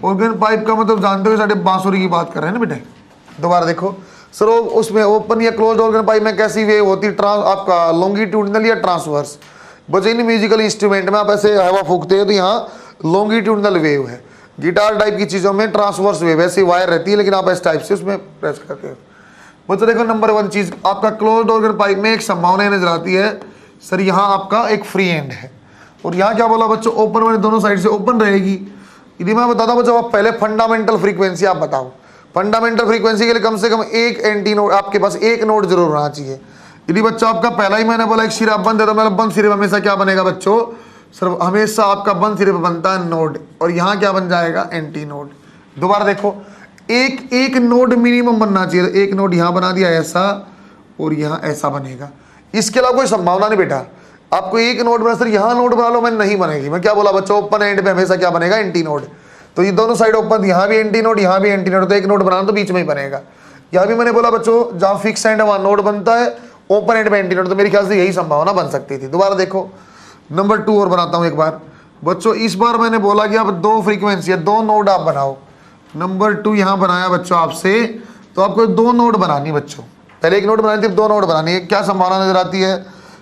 Organ pipe का मतलब जानते हो, साढ़े बांसुरी की बात कर रहे हैं ना बेटे। दोबारा देखो सर, उसमें ओपन या क्लोज्ड ऑर्गन पाइप में कैसी वेव होती है, आपका लॉन्गिट्यूडनल या ट्रांसवर्स। बच्चे इन म्यूजिकल इंस्ट्रूमेंट में आप ऐसे हवा फूकते हो तो यहाँ लॉन्गिट्यूडनल वेव है, गिटार टाइप की चीज़ों में ट्रांसवर्स वेव ऐसी वायर रहती है, लेकिन आप इस टाइप से उसमें प्रेस करके बच्चों देखो नंबर 1 चीज़ आपका क्लोज्ड ऑर्गन पाइप में एक संभावना नजर आती है सर, यहाँ आपका एक फ्री एंड है और यहाँ क्या बोला बच्चों, ओपन वाले दोनों साइड से ओपन रहेगी। यदि मैं बताता बच्चों आप पहले फंडामेंटल फ्रीक्वेंसी आप बताओ, फंडामेंटल फ्रीक्वेंसी के लिए कम से कम एक एंटी नोड आपके पास एक नोड जरूर होना चाहिए। यदि बच्चों आपका पहला ही मैंने बोला एक सिरा बंद है तो मतलब बंद सिरे पर हमेशा क्या बनेगा बच्चों, सर हमेशा आपका बंद सिरे पर बनता है नोड और यहाँ क्या बन जाएगा एंटी नोड। दोबारा देखो एक नोड मिनिमम बनना चाहिए, एक नोड यहाँ बना दिया ऐसा और यहाँ ऐसा बनेगा, इसके अलावा कोई संभावना नहीं बेटा। आपको एक नोड बना सर यहाँ नोड बना लो, मैं नहीं बनेगी। मैं क्या बोला बच्चों ओपन एंड पे हमेशा क्या बनेगा एंटी नोड, तो ये दोनों साइड ओपन, यहाँ भी एंटी नोड यहाँ भी एंटी नोड, तो एक नोड बनाना तो बीच में ही बनेगा। यहाँ भी मैंने बोला बच्चों जहाँ फिक्स एंड है वहाँ नोड बनता है, ओपन एंड में एंटी नोड, तो मेरे ख्याल से यही संभावना बन सकती थी। दोबारा देखो नंबर 2 और बनाता हूँ एक बार बच्चों। इस बार मैंने बोला कि आप 2 फ्रीक्वेंसी है 2 नोड आप बनाओ। नंबर 2 यहाँ बनाया बच्चों आपसे, तो आपको 2 नोड बनानी बच्चों, पहले एक नोड बनानी थी 2 नोड बनानी है। क्या संभावना नजर आती है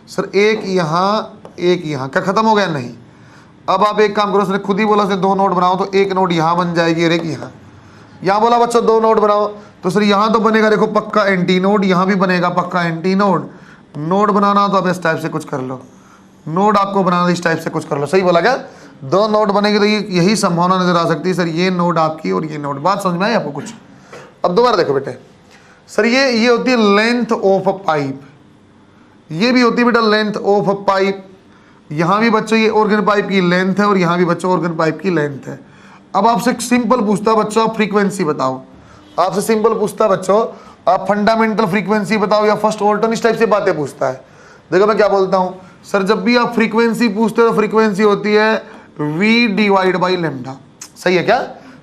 सर, एक यहाँ क्या खत्म हो गया, नहीं। अब आप एक काम करो, उसने खुद ही बोला सर 2 नोड बनाओ, तो एक नोड यहाँ बन जाएगी और एक यहाँ बोला बच्चों 2 नोड बनाओ, तो सर यहाँ तो बनेगा देखो पक्का एंटी नोड, यहाँ भी बनेगा पक्का एंटी नोड। नोड बनाना तो आप इस टाइप से कुछ कर लो, नोड आपको बनाना इस टाइप से कुछ कर लो, सही बोला क्या, 2 नोड बनेगी तो यही संभावना नजर आ सकती है सर, ये नोड आपकी और ये नोड। बात समझ में आई आपको कुछ? अब दोबारा देखो बेटे सर, ये होती है लेंथ ऑफ अ पाइप, ये भी होती है बेटा लेंथ ऑफ अ पाइप। यहाँ भी बच्चों ये ऑर्गन पाइप की लेंथ है और यहाँ भी बच्चों ऑर्गन पाइप की लेंथ है। अब आपसे सिंपल पूछता बच्चों आप फ्रीक्वेंसी बताओ, आपसे सिंपल पूछता बच्चों आप फंडामेंटल फ्रीक्वेंसी बताओ या फर्स्ट ऑर्डर, इस टाइप से बातें पूछता है। देखो मैं क्या बोलता हूँ सर, जब भी आप फ्रीक्वेंसी पूछते हो तो फ्रीक्वेंसी होती है v डिवाइड बाई लेमडा, सही है क्या?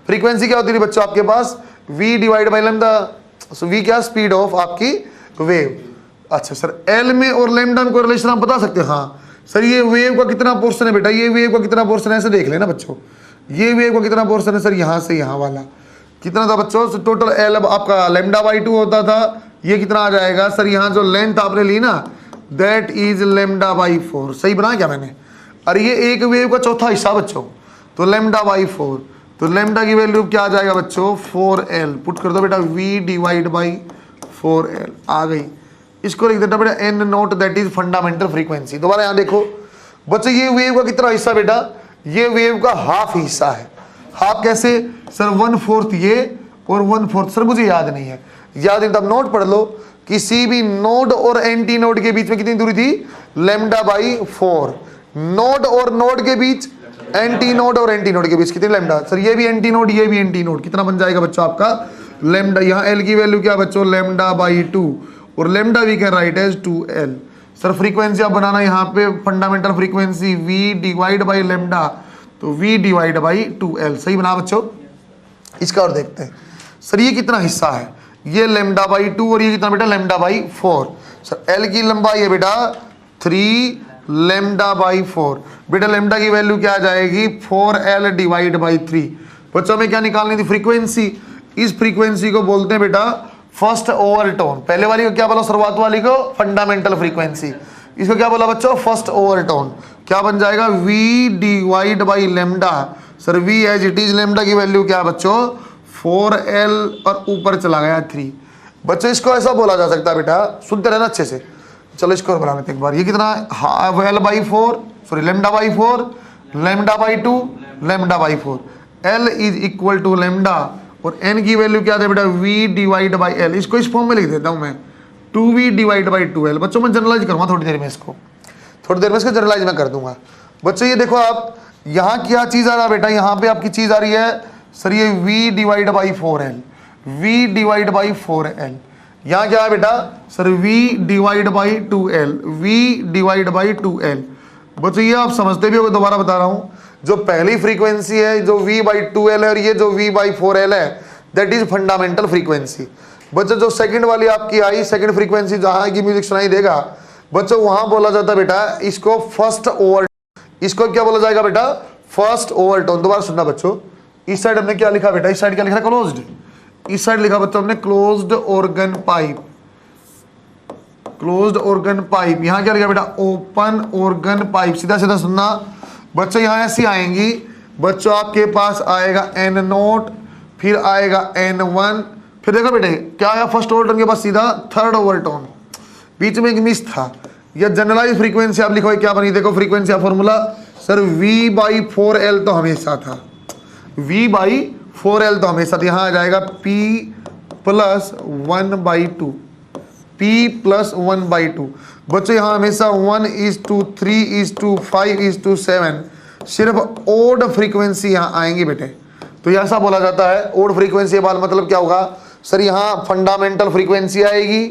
फ्रीक्वेंसी क्या होती है बच्चों आपके पास v divide by lambda, v क्या स्पीड ऑफ आपकी वेव। अच्छा सर एल में और लेमडा में कोई रिलेशन आप बता सकते हो? हाँ सर, ये वेव का कितना पोर्शन है बेटा, ये वेव का कितना पोर्शन है ऐसे देख लेना बच्चों, ये वेव का कितना पोर्शन है सर, यहाँ से यहाँ वाला कितना था बच्चों, टोटल एल आपका लेमडा बाई 2 होता था, ये कितना आ जाएगा सर, यहाँ जो लेंथ आपने ली ना दैट इज लेमडा बाई 4, सही बनाया क्या मैंने? अरे ये एक वेव का चौथा हिस्सा बच्चों, तो लेमडा बाई 4, तो लेमडा की वैल्यू क्या आ जाएगा बच्चों 4L, पुट कर दो बेटा v डिवाइड बाई 4L आ गई। इसको लिख देता बेटा N nought that is fundamental frequency. दोबारा यहाँ देखो बच्चों, ये वेव का कितना हिस्सा बेटा, ये वेव का हाफ हिस्सा है। हाफ कैसे सर, 1/4 ये और 1/4 सर मुझे याद नहीं है, याद नहीं तब नोट पढ़ लो, किसी भी नोड और एंटी नोड के बीच में कितनी दूरी थी, लेमडा बाई 4। नोड और नोड के बीच, एंटी नोड और एंटी नोड के बीच कितनी लेमडा, सर ये भी एंटी नोड ये भी एंटी नोड, कितना बन जाएगा बच्चों आपका लेमडा। यहाँ एल की वैल्यू क्या बच्चों, लेमडा बाई 2, और lambda we can write as 2L। Sir frequency आप बनाना यहाँ पे fundamental frequency v divide by lambda, तो v डिवाइड बाई 2L, सही बना बच्चों। इसका और देखते हैं सर, ये कितना हिस्सा है, ये लेमडा बाई 2 और ये कितना बेटा लेमडा बाई 4। सर L की लंबाई है बेटा 3 लेमडा बाई 4, बेटा लेमडा की वैल्यू क्या आ जाएगी 4L डिवाइड बाई 3। बच्चों में क्या निकालनी थी फ्रीक्वेंसी, इस फ्रीक्वेंसी को बोलते हैं बेटा फर्स्ट ओवरटोन। पहले वाली को क्या बोला, शुरुआत वाली को फंडामेंटल फ्रीक्वेंसी, इसको क्या बोला बच्चों फर्स्ट ओवरटोन। क्या बन जाएगा v divide by lambda, sir v as it is, lambda की वैल्यू क्या बच्चों 4L और ऊपर चला गया 3। बच्चों इसको ऐसा बोला जा सकता है बेटा, सुनते रहना अच्छे से, चलो इसको बना लेते एक बार। ये कितना L by 4, sorry lambda by 4, lambda by 2, lambda by 4, L is equal to lambda, और n की वैल्यू क्या था बेटा v डिवाइड बाई L। इसको इस फॉर्म में लिख देता हूं मैं 2v डिवाइड बाई 2L। बच्चों मैं जनरलाइज करूंगा थोड़ी देर में, इसको थोड़ी देर में इसको जनरलाइज मैं कर दूंगा। बच्चों ये देखो आप यहाँ क्या चीज आ रहा है बेटा, यहाँ पे आपकी चीज आ रही है सर ये v divide by 4L, v divide by 4L। यहाँ क्या है बेटा sir v divide by 2L, v divide by 2L। बच्चों ये आप समझते भी हो, दोबारा बता रहा हूँ, जो पहली फ्रीक्वेंसी है जो v बाई 2L है और ये जो v बाई 4L है दैट इज फंडामेंटल फ्रीक्वेंसी। बच्चों जो सेकंड वाली आपकी आई, सेकंड फ्रीक्वेंसी जहां की म्यूजिक सुनाई देगा बच्चों, वहां बोला जाता है बेटा इसको फर्स्ट ओवर, इसको क्या बोला जाएगा बेटा फर्स्ट ओवरटोन। दोबारा सुनना बच्चों, इस साइड हमने क्या लिखा बेटा, इस साइड क्या लिखा क्लोज्ड, इस साइड लिखा बच्चों हमने closed organ pipe, closed organ pipe. यहां क्या लिखा बेटा ओपन ऑर्गन पाइप। सीधा सीधा सुनना बच्चों, यहां ऐसी आएंगी बच्चों आपके पास आएगा n नोट, फिर आएगा n1, फिर देखो बेटे क्या आया फर्स्ट ओवरटोन के पास सीधा थर्ड ओवरटोन, बीच में एक मिस था। यह जनरलाइज फ्रीक्वेंसी आप लिखो क्या बनी, देखो फ्रीक्वेंसी का फॉर्मूला सर V/4L तो हमेशा था, V/4L तो हमेशा था, यहाँ आ जाएगा P+1/2, P+1/2। बच्चों यहाँ हमेशा 1:3:5:7 सिर्फ ओड फ्रीक्वेंसी यहाँ आएंगी बेटे। तो ऐसा बोला जाता है ओड फ्रीक्वेंसी वाला मतलब क्या होगा सर, यहाँ फंडामेंटल फ्रीक्वेंसी आएगी,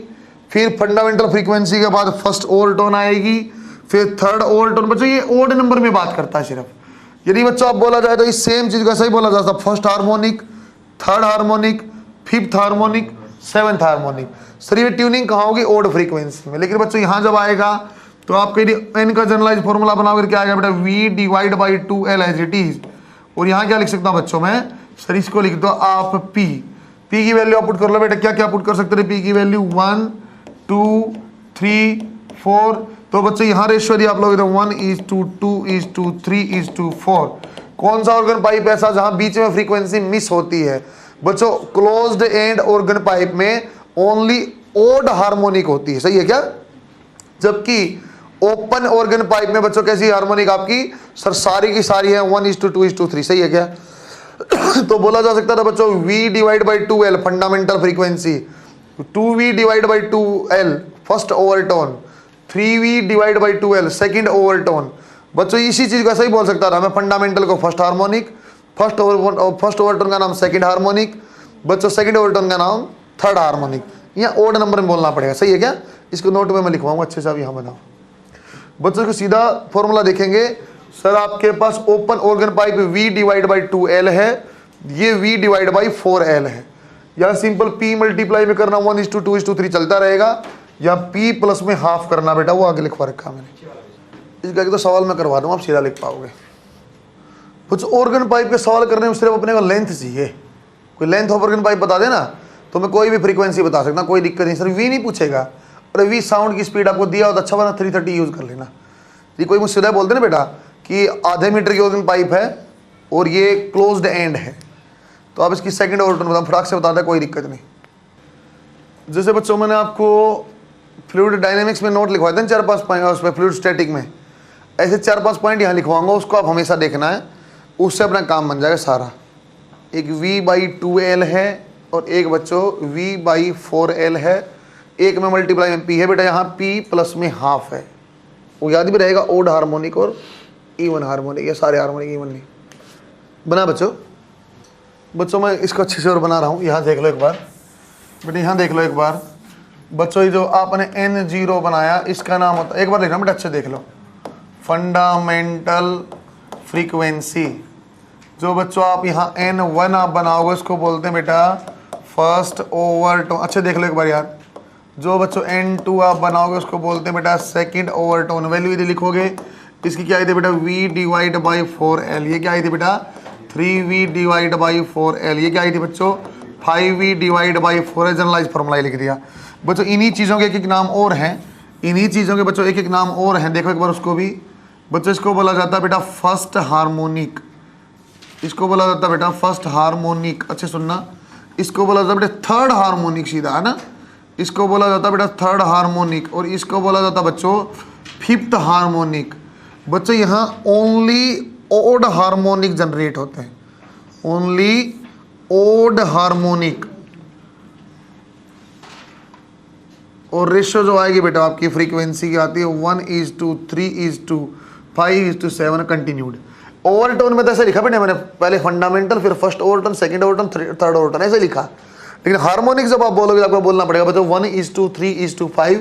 फिर फंडामेंटल फ्रीक्वेंसी के बाद फर्स्ट ओवरटोन आएगी, फिर थर्ड ओवरटोन। बच्चों ये ओड नंबर में बात करता है सिर्फ। यदि बच्चों आप बोला जाए तो इस सेम चीज का सही बोला जाता है, first harmonic, third harmonic, fifth harmonic, seventh harmonic. Sir ये ट्यूनिंग कहाँ होगी, ओड फ्रीक्वेंसी में। लेकिन बच्चों यहाँ जब आएगा तो आपके एन का जनरलाइज फॉर्मूला बनाओगे क्या आएगा बेटा, V/2L एज इट इज। और यहाँ क्या लिख सकता हूँ बच्चों मैं, सर इसको लिख दो आप P की वैल्यू आप पुट कर लो बेटा, क्या क्या पुट कर सकते हैं P की वैल्यू 1 2 3 4। तो बच्चों यहाँ रेशियो यदि आप लोग 1:2:3:4। कौन सा ऑर्गन पाइप ऐसा जहां बीच में फ्रीक्वेंसी मिस होती है बच्चों, क्लोज्ड एंड ऑर्गन पाइप में ओनली ओड हार्मोनिक होती है, सही है क्या। जबकि ओपन ऑर्गन पाइप में बच्चों कैसी हार्मोनिक आपकी सर सारी की सारी है 1:2:3, सही है क्या। तो बोला जा सकता था बच्चों V/2L fundamental frequency, 2V/2L first overtone, 3V/2L second overtone. बच्चों इसी चीज का सही बोल सकता था मैं, फंडामेंटल को फर्स्ट हार्मोनिक, फर्स्ट ओवरटोन का नाम सेकंड हार्मोनिक, बच्चों सेकंड ओवरटोन का नाम थर्ड हार्मोनिक। यहाँ ओड नंबर में बोलना पड़ेगा, सही है क्या। इसको नोट में मैं लिखवाऊंगा अच्छे से, अब यहाँ बनाओ बच्चों को सीधा फॉर्मूला देखेंगे सर। आपके पास ओपन ऑर्गन पाइप V/2L है, ये V/4L है। या सिंपल P मल्टीप्लाई में करना 1:2:3 चलता रहेगा, या P प्लस में हाफ करना बेटा, वो आगे लिखवा रखा मैंने। इसका तो सवाल मैं करवा दूँ, आप सीधा लिख पाओगे। कुछ ऑर्गन पाइप के सवाल करने में सिर्फ अपने को लेंथ चाहिए, कोई लेंथ ऑफ ऑर्गन पाइप बता देना तो मैं कोई भी फ्रीक्वेंसी बता सकता, कोई दिक्कत नहीं। सर V नहीं पूछेगा, और V साउंड की स्पीड आपको दिया हो तो अच्छा बना 330 यूज कर लेना। ये कोई मुझसे सीधा बोलते ना बेटा कि आधे मीटर की ऑर्गन पाइप है और ये क्लोज्ड एंड है, तो आप इसकी सेकंड ओवरटोन बता, फटाक से बता दें, कोई दिक्कत नहीं। जैसे बच्चों मैंने आपको फ्लूइड डायनेमिक्स में नोट लिखवाए थे 4-5 पॉइंट, उसमें फ्लूइड स्टैटिक में ऐसे 4-5 पॉइंट यहाँ लिखवाऊंगा, उसको आप हमेशा देखना है, उससे अपना काम बन जाएगा सारा। एक V/2L है और एक बच्चों V/4L है, एक में मल्टीप्लाई में P है बेटा, यहाँ P प्लस में हाफ है, वो याद भी रहेगा। ओड हार्मोनिक और इवन हार्मोनिक, ये सारे हार्मोनिक इवनली बना बच्चों। बच्चों मैं इसको अच्छे से और बना रहा हूँ, यहाँ देख लो एक बार बेटा, यहाँ देख लो एक बार बच्चों। ये जो आपने N0 बनाया इसका नाम होता है, एक बार देखना बेटा अच्छे देख लो, फंडामेंटल फ्रीक्वेंसी। जो बच्चों आप यहाँ N1 आप बनाओगे इसको बोलते हैं बेटा फर्स्ट ओवरटोन। अच्छे देख लो एक बार यार। जो बच्चों N2 आप बनाओगे उसको बोलते हैं बेटा सेकंड ओवरटोन। वैल्यू यदि लिखोगे इसकी क्या आई थी बेटा V/4L, ये क्या आई थी बेटा 3V/4L, ये क्या आई थी बच्चों 5V/4, जनरलाइज फॉर्मूला लिख दिया बच्चों। इन्हीं चीज़ों के एक एक नाम और हैं, इन्हीं चीज़ों के बच्चों एक एक नाम और हैं, देखो एक बार उसको भी बच्चों। इसको बोला जाता है बेटा फर्स्ट हार्मोनिक, इसको बोला जाता है बेटा फर्स्ट हार्मोनिक, अच्छे सुनना। इसको बोला जाता है बेटा थर्ड हार्मोनिक, सीधा है ना, इसको बोला जाता है बेटा थर्ड हार्मोनिक, और इसको बोला जाता है बच्चों फिफ्थ हार्मोनिक। बच्चों यहाँ ओनली ओड हार्मोनिक जनरेट होते हैं, ओनली ओड हार्मोनिक। और रेशियो जो आएगी बेटा आपकी फ्रीक्वेंसी की आती है 1:3:5:7 कंटिन्यूड। ओवरटोन में तो ऐसे लिखा बेटा मैंने, पहले फंडामेंटल, फिर first overtone, second overtone, third overtone, ऐसे लिखा। लेकिन हार्मोनिक जब आप बोलोगे आपको बोलना पड़ेगा बच्चों 1:3:5,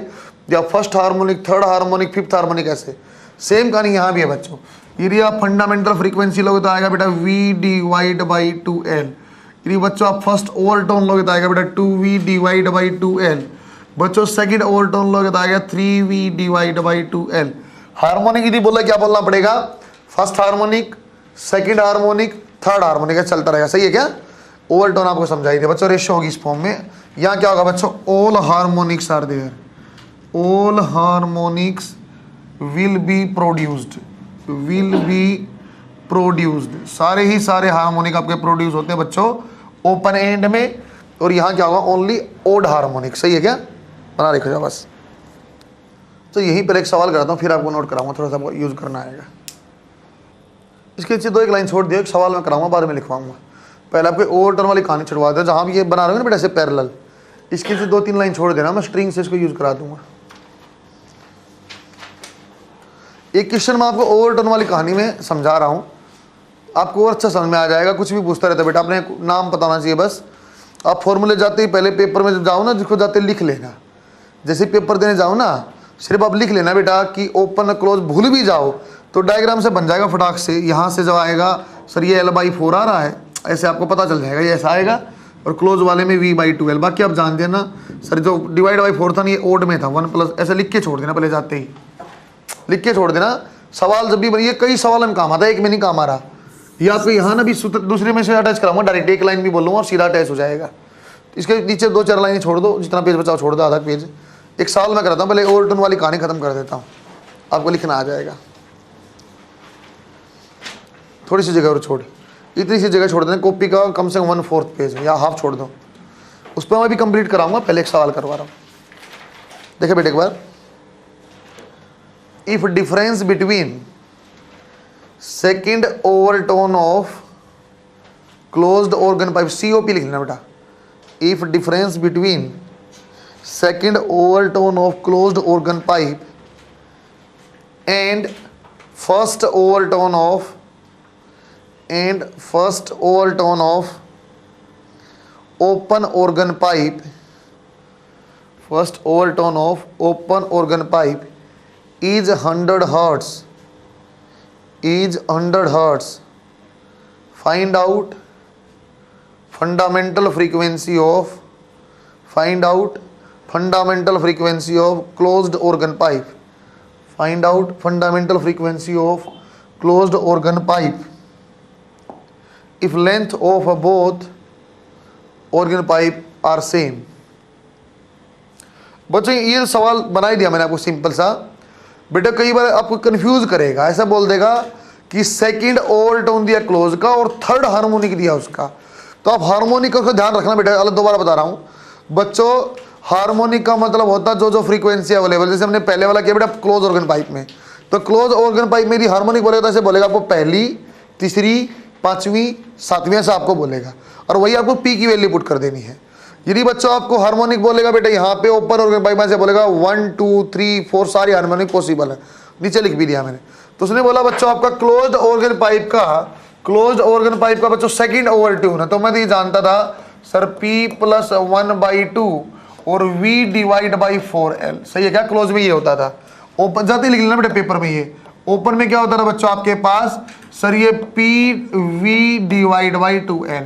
या first harmonic, third harmonic, fifth harmonic, ऐसे सेम कहानी यहाँ भी है बच्चों। यदि आप फंडामेंटल फ्रीक्वेंसी लोगे तो आएगा बेटा V/2L। यदि बच्चों आप फर्स्ट ओवरटोन लोगे तो आएगा बेटा 2V/2L। बच्चों सेकंड ओवरटोन लोगे तो आएगा 3V/2L। हार्मोनिक यदि बोला क्या बोलना पड़ेगा, first harmonic, second harmonic, third harmonic, चलता रहेगा, सही है क्या। ओवरटोन आपको समझाई थी बच्चों, रेशियो होगी इस फॉर्म में। यहाँ क्या होगा बच्चों, all harmonics are there, all harmonics will be produced, सारे ही सारे हार्मोनिक आपके प्रोड्यूस होते हैं बच्चों ओपन एंड में, और यहाँ क्या होगा ओनली ओड हार्मोनिक। सही है क्या, बना रखो जाओ बस। तो यहीं पर एक सवाल कराता हूँ, फिर आपको नोट कराऊंगा, थोड़ा सा आपको यूज करना आएगा। इसके नीचे 2 एक लाइन छोड़ दियो, एक सवाल मैं कराऊंगा बाद में लिखवाऊंगा। पहले आपको ओवरटर्न वाली कहानी छुड़वा दो, जहाँ भी ये बना रहे हो ना बेटा ऐसे पैरेलल, इसके नीचे 2-3 लाइन छोड़ देना, मैं स्ट्रिंग से इसको यूज करा दूंगा। एक क्वेश्चन मैं आपको ओवरटर्न वाली कहानी में समझा रहा हूँ, आपको और अच्छा समझ में आ जाएगा। कुछ भी पूछता रहता है बेटा, अपने नाम पता होना चाहिए बस। आप फॉर्मूले जाते ही पहले पेपर में जब जाओ ना, जिसको जाते लिख लेना। जैसे पेपर देने जाओ ना, सिर्फ आप लिख लेना बेटा कि ओपन क्लोज, भूल भी जाओ तो डायग्राम से बन जाएगा फटाक से। यहाँ से जब आएगा सर ये L/4 आ रहा है, ऐसे आपको पता चल जाएगा ये ऐसा आएगा, और क्लोज वाले में V/2L। बाकी आप जान देना सर, जो डिवाइड बाई 4 था ना ये ओड में था, 1+, ऐसे लिख के छोड़ देना, पहले जाते ही लिख के छोड़ देना। सवाल जब भी बनिए, कई सवाल में काम आता है, एक में नहीं काम आ रहा। ये आपको यहाँ ना भी सूत्र दूसरे में से अटैच कराऊंगा, डायरेक्ट एक लाइन भी बोलूँगा और सीधा अटैच हो जाएगा। इसके नीचे 2-4 लाइनें छोड़ दो, जितना पेज बचाओ छोड़ दो, आधा पेज। एक सवाल मैं कराता हूँ, पहले ओवरटर्न वाली कहानी खत्म कर देता हूँ, आपको लिखना आ जाएगा। थोड़ी सी जगह और छोड़, इतनी सी जगह छोड़ देना, कॉपी का कम से कम 1/4 पेज या हाफ छोड़ दो, उस पर मैं भी कंप्लीट कराऊंगा। पहले एक सवाल करवा रहा हूँ, देखिए बेटे एक बार। If difference between second overtone of closed organ pipe, COP लिख लेना बेटा। If difference between second overtone of closed organ pipe and first overtone of open organ pipe, first overtone of open organ pipe is 100 hertz, find out fundamental frequency of closed organ pipe. Find out fundamental frequency of closed organ pipe if length of both organ pipe are same. बच्चों ये सवाल बना ही दिया मैंने आपको simple सा। बेटा कई बार आपको कंफ्यूज करेगा, ऐसा बोल देगा कि सेकंड ओवरटोन दिया क्लोज का और थर्ड हार्मोनिक दिया उसका, तो आप हार्मोनिक का ध्यान रखना बेटा। अलग दोबारा बता रहा हूँ बच्चों, हार्मोनिक का मतलब होता है जो फ्रीक्वेंसी अवेलेबल। जैसे हमने पहले वाला किया बेटा क्लोज ऑर्गन पाइप में, तो क्लोज ऑर्गन पाइप में यदि हार्मोनिक बोलेगा तो ऐसे बोलेगा आपको पहली, तीसरी, पांचवी, सातवीं, ऐसा आपको बोलेगा, और वही आपको पी की वैल्यू पुट कर देनी है। यदि बच्चों आपको हार्मोनिक बोलेगा बेटा यहाँ पे ओपन ऑर्गन पाइप में से बोलेगा 1 2 3 4 सारी हार्मोनिक पॉसिबल है, नीचे लिख भी दिया मैंने। तो उसने बोला बच्चों आपका क्लोज्ड ऑर्गन पाइप का बच्चों सेकंड ओवरटोन है, तो मैं तो ये जानता था सर P+1/2 और V/4L। सही है क्या, क्लोज में ये होता था। ओपन जाते लिख लेना बेटा पेपर में, ये ओपन में क्या होता था बच्चों आपके पास सर ये PV/2L।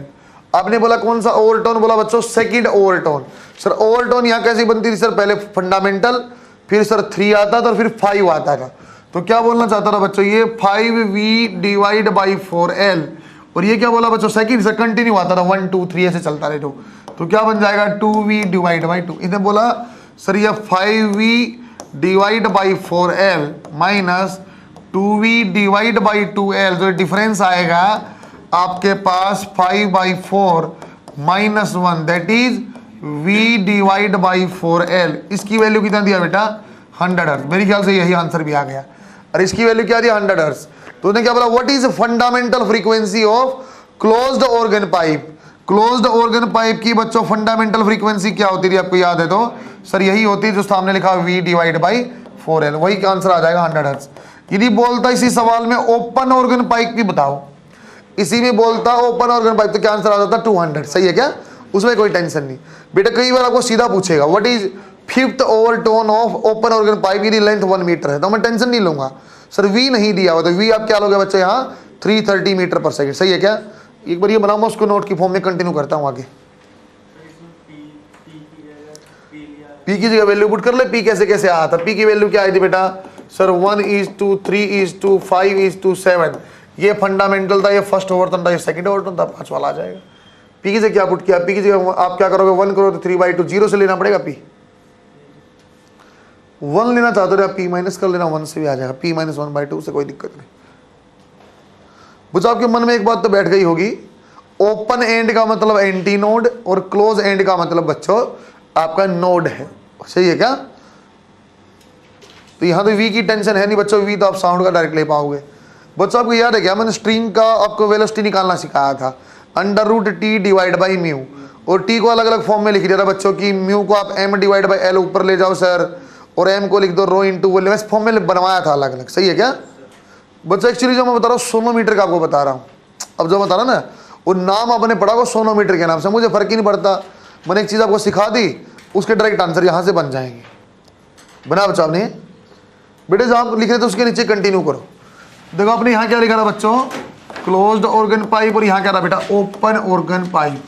आपने बोला कौन सा ओवरटोन, बोला बच्चों सेकंड ओवरटोन। सर ओवरटोन यहाँ कैसी बनती थी सर, पहले फंडामेंटल, फिर सर 3 आता था और फिर 5 आता था। तो क्या बोलना चाहता था बच्चों, ये 5V/4L, और ये क्या बोला बच्चों सेकंड से कंटिन्यू आता था 1 2 3 ऐसे चलता रहे। तो क्या बन जाएगा 2V/2। इन्हें बोला सर ये 5V/4L माइनस 2V/2L, जो डिफरेंस आएगा आपके पास 5/4 माइनस 1, दैट इज V/4L। इसकी वैल्यू कितना दिया बेटा 100 हर्ट्ज। मेरे ख्याल से यही आंसर भी आ गया। और इसकी वैल्यू क्या दिया 100 हर्ट्ज। तो उसने क्या बोला, what is fundamental frequency of closed organ pipe. Closed organ pipe की बच्चों फंडामेंटल फ्रीक्वेंसी क्या होती थी, आपको याद है तो सर यही होती है जो सामने लिखा V/4L, वही आंसर आ जाएगा 100 हर्ट्ज। यदि बोलता इसी सवाल में ओपन ऑर्गन पाइप की बताओ, इसी में बोलता ओपन ऑर्गन पाइप, तो क्या आंसर आ जाता 200। सही है क्या, उसमें कोई टेंशन नहीं बेटा। कई बार आपको सीधा पूछेगा what is fifth overtone of open organ pipe, यदि लेंथ 1 मीटर है तो मैं टेंशन नहीं लूंगा। सर V नहीं दिया हुआ, तो V आप क्या लोगे बच्चे यहाँ 330 मीटर पर सेकंड। सही है क्या, एक बार ये बनाऊंगा उसको नोट की फॉर्म में, कंटिन्यू करता हूँ आगे। P की जगह वैल्यू पुट कर ले। P कैसे कैसे आया था, P की वैल्यू क्या आई थी बेटा सर 1:2 3:2 5:7। ये फंडामेंटल था, ये फर्स्ट ओवरटोन था, ये सेकंड ओवरटोन था, 5 वाला आ जाएगा। P की जगह क्या पुट किया, P की जगह आप क्या करोगे 1 करो तो 3/2, 0 से लेना पड़ेगा। P 1 लेना चाहते हो P माइनस कर लेना, 1 से भी आ जाएगा। P-1/2 से कोई दिक्कत नहीं। बच्चों आपके मन में एक बात तो बैठ गई होगी, ओपन एंड का मतलब एंटी नोड और क्लोज एंड का मतलब बच्चों आपका नोड है, सही है क्या? तो यहां तो वी की टेंशन है नहीं बच्चों, वी तो आप साउंड का डायरेक्ट ले पाओगे। बच्चों आपको याद है क्या, मैंने स्ट्रिंग का आपको वेलोसिटी निकालना सिखाया था, under root T divide by mu, और टी को अलग अलग फॉर्म में लिख दिया था बच्चों की, म्यू को आप एम डिवाइड बाई एल ऊपर ले जाओ सर, और एम को लिख दो रो इंटू वोल्यूम, इस फॉर्म में बनवाया था अलग अलग, सही है क्या? बच्चों एक्चुअली जो मैं बता रहा हूँ सोनोमीटर का आपको बता रहा हूँ, अब जो बता रहा ना वो नाम आपने पढ़ा को सोनोमीटर के नाम से, मुझे फर्क ही नहीं पड़ता, मैंने एक चीज़ आपको सिखा दी, उसके डायरेक्ट आंसर यहाँ से बन जाएंगे। बना बच्चों आपने बेटे, जो आप लिख रहे थे उसके नीचे कंटिन्यू करो। देखो आपने यहाँ क्या लिखा था बच्चों, क्लोज्ड ऑर्गन पाइप, और यहाँ क्या था बेटा, ओपन ऑर्गन पाइप।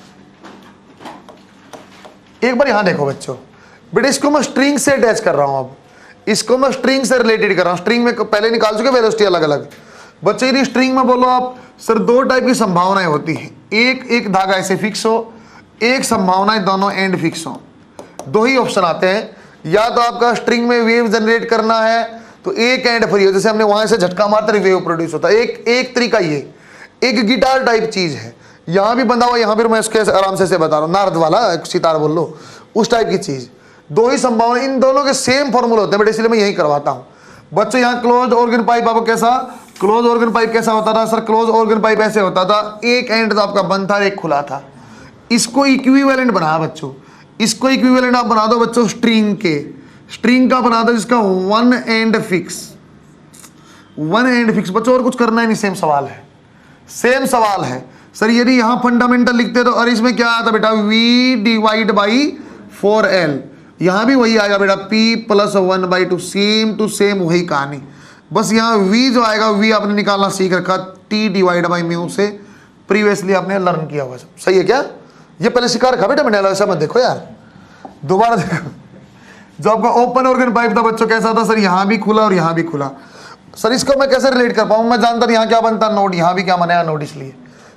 एक बार यहाँ देखो बच्चों, बेटे इसको मैं स्ट्रिंग से अटैच कर रहा हूँ, अब इसको मैं स्ट्रिंग से रिलेटेड कर रहा हूँ। स्ट्रिंग में पहले निकाल चुके वेलोसिटी अलग अलग। बच्चे यदि स्ट्रिंग में बोलो आप सर, दो टाइप की संभावनाएं होती है, एक धागा ऐसे फिक्स हो, एक संभावना दोनों एंड फिक्स हो। दो ही ऑप्शन आते हैं, या तो आपका स्ट्रिंग में वेव जनरेट करना है तो एक एंड फ्री हो, जैसे हमने वहां से झटका मारते वेव प्रोड्यूस होता है, एक तरीका ये, एक गिटार टाइप चीज है, यहां भी बंधा हुआ, यहां भी मैं इसके आराम से बता रहा हूँ, नारद वाला सितार बोल लो, उस टाइप की चीज। दो ही संभावना, इन दोनों के सेम फॉर्मूले होते हैं बेटे, इसलिए मैं यही करवाता हूं बच्चों। यहाँ क्लोज ऑर्गन पाइप आपको कैसा, क्लोज ऑर्गन पाइप कैसा होता था सर, क्लोज ऑर्गन पाइप ऐसे होता था, एक एंड तो आपका बंद था, एक खुला था। इसको इक्विवेलेंट बना बच्चों, इसको इक्विवेलेंट आप बना दो बच्चों स्ट्रिंग के, स्ट्रिंग का बना दो जिसका one and fix, one and fix बच्चों, और कुछ करना ही नहीं, सेम सवाल है, सेम सवाल है सर। यदि यहां फंडामेंटल लिखते तो, और इसमें क्या आता बेटा, v डिवाइड बाई 4l, यहां भी वही आएगा बेटा, p plus 1/2, same to same वही कहानी, बस यहाँ v जो आएगा, v आपने निकालना सीख रखा t डिवाइड बाई म्यू से, प्रीवियसली आपने लर्न किया हुआ, सब सही है क्या? ये पहले सिखा रखा बेटा मैंने, ऐसा मत देखो यार, दोबारा देखो। जो आपका ओपन ऑर्गन पाइप था बच्चों कैसा था सर, यहाँ भी खुला और यहाँ भी खुला। सर इसको मैं कैसे रिलेट कर पाऊँ, मैं जानता नहीं यहाँ क्या बनता नोड, यहाँ भी क्या बनाया नोड, इसलिए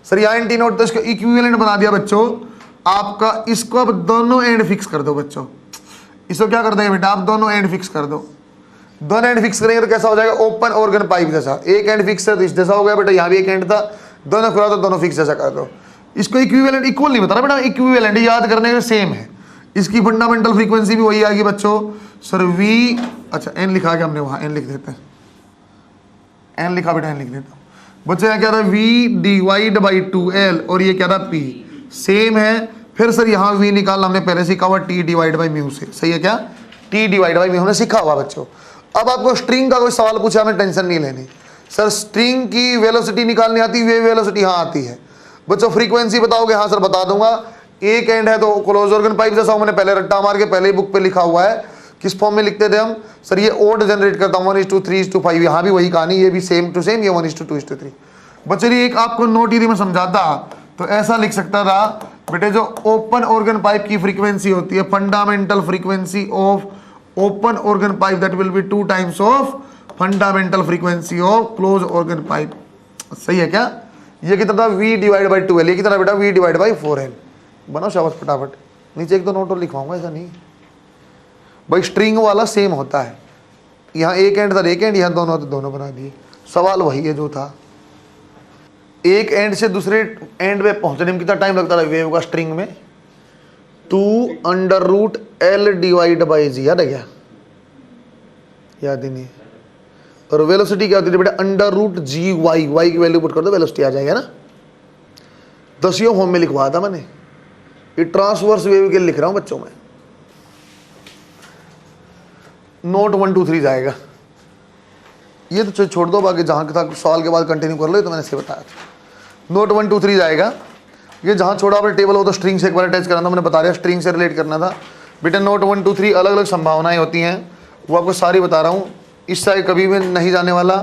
सर यहाँ एंटी नोड, तो इसको इक्विवेलेंट बना दिया बच्चों आपका। इसको अब दोनों एंड फिक्स कर दो बच्चों, इसको क्या कर देंगे बेटा आप, दोनों एंड फिक्स कर दो। दोनों एंड फिक्स करेंगे तो कैसा हो जाएगा, ओपन ऑर्गन पाइप जैसा, एक एंड फिक्स है तो इस जैसा हो गया बेटा, यहाँ भी एक एंड था, दोनों खुला तो दोनों फिक्स जैसा कर दो। इसको इक्विवेलेंट, इक्वल नहीं बता रहा बेटा, इक्विवेलेंट याद करने के सेम है, इसकी फंडामेंटल फ्रीक्वेंसी भी वही आएगी बच्चों सर, वी, अच्छा एन लिखा के हमने वहां, एन लिख देते हैं, एन लिखा बेटा, एन लिख देता हूं बच्चे। यहाँ क्या था, वी डिवाइड बाई 2l, और ये क्या था p, सेम है। फिर सर यहाँ v निकालना हमने पहले सीखा हुआ t डिवाइड बाई म्यू से, सही है क्या, t डिवाइड बाई म्यू हमने सीखा हुआ बच्चों। अब आपको स्ट्रिंग का कोई सवाल पूछा, हमें टेंशन नहीं लेनी सर, स्ट्रिंग की वेलोसिटी निकालनी आती है, वेव वेलोसिटी हाँ आती है बच्चों। फ्रीक्वेंसी बताओगे, हाँ सर बता दूंगा। एक एंड है तो क्लोज ऑर्गन पाइप जैसा, मैंने पहले रट्टा मार के पहले ही बुक पे लिखा हुआ है, किस फॉर्म में लिखते थे हम सर, ये ओड जनरेट करता हूँ 1:3:5, यहाँ भी वही कहानी, ये भी सेम टू सेम, ये 1:2:3 बच्चों। एक आपको नोट यदि मैं समझाता तो ऐसा लिख सकता था बेटे, जो ओपन ऑर्गन पाइप की फ्रीक्वेंसी होती है, fundamental frequency of open organ pipe, that will B 2 times of fundamental frequency of close organ pipe, सही है क्या? ये कितना था, v डिवाइड बाई 2l, ये कितना बेटा, v डिवाइड बाई 4l। बनाओ शाबाश फटाफट, नीचे एक दो नोट और लिखवाऊंगा, ऐसा नहीं भाई, स्ट्रिंग वाला सेम होता है, यहाँ एक एंड था एक एंड, यहाँ दोनों तो दोनों बना दिए, सवाल वही है जो था। एक एंड से दूसरे एंड में पहुंचने में कितना टाइम लगता था वेव का स्ट्रिंग में, 2√L डिवाइड बाई जी, याद है क्या? याद ही नहीं। और वेलोसिटी क्या होती थी बेटा, √GY, y की वैल्यू पुट कर दो, वेलोसिटी आ जाएगा ना। 10वीं फॉर्म में लिखवाया था मैंने, ये ट्रांसवर्स वेव के लिए लिख रहा हूं बच्चों में, नोट 1 2 3 जाएगा। ये तो छोड़ दो, बाकी जहां तक सवाल के बाद कंटिन्यू कर लो, तो मैंने इसे बताया था। नोट 1 2 3 जाएगा, ये जहां छोड़ा आपने टेबल हो तो स्ट्रिंग से एक बार अटैच करना था, मैंने बता दिया स्ट्रिंग से रिलेट करना था बेटा। नोट 1 2 3 अलग अलग संभावनाएं होती हैं, वो आपको सारी बता रहा हूँ, इस साइड कभी भी नहीं जाने वाला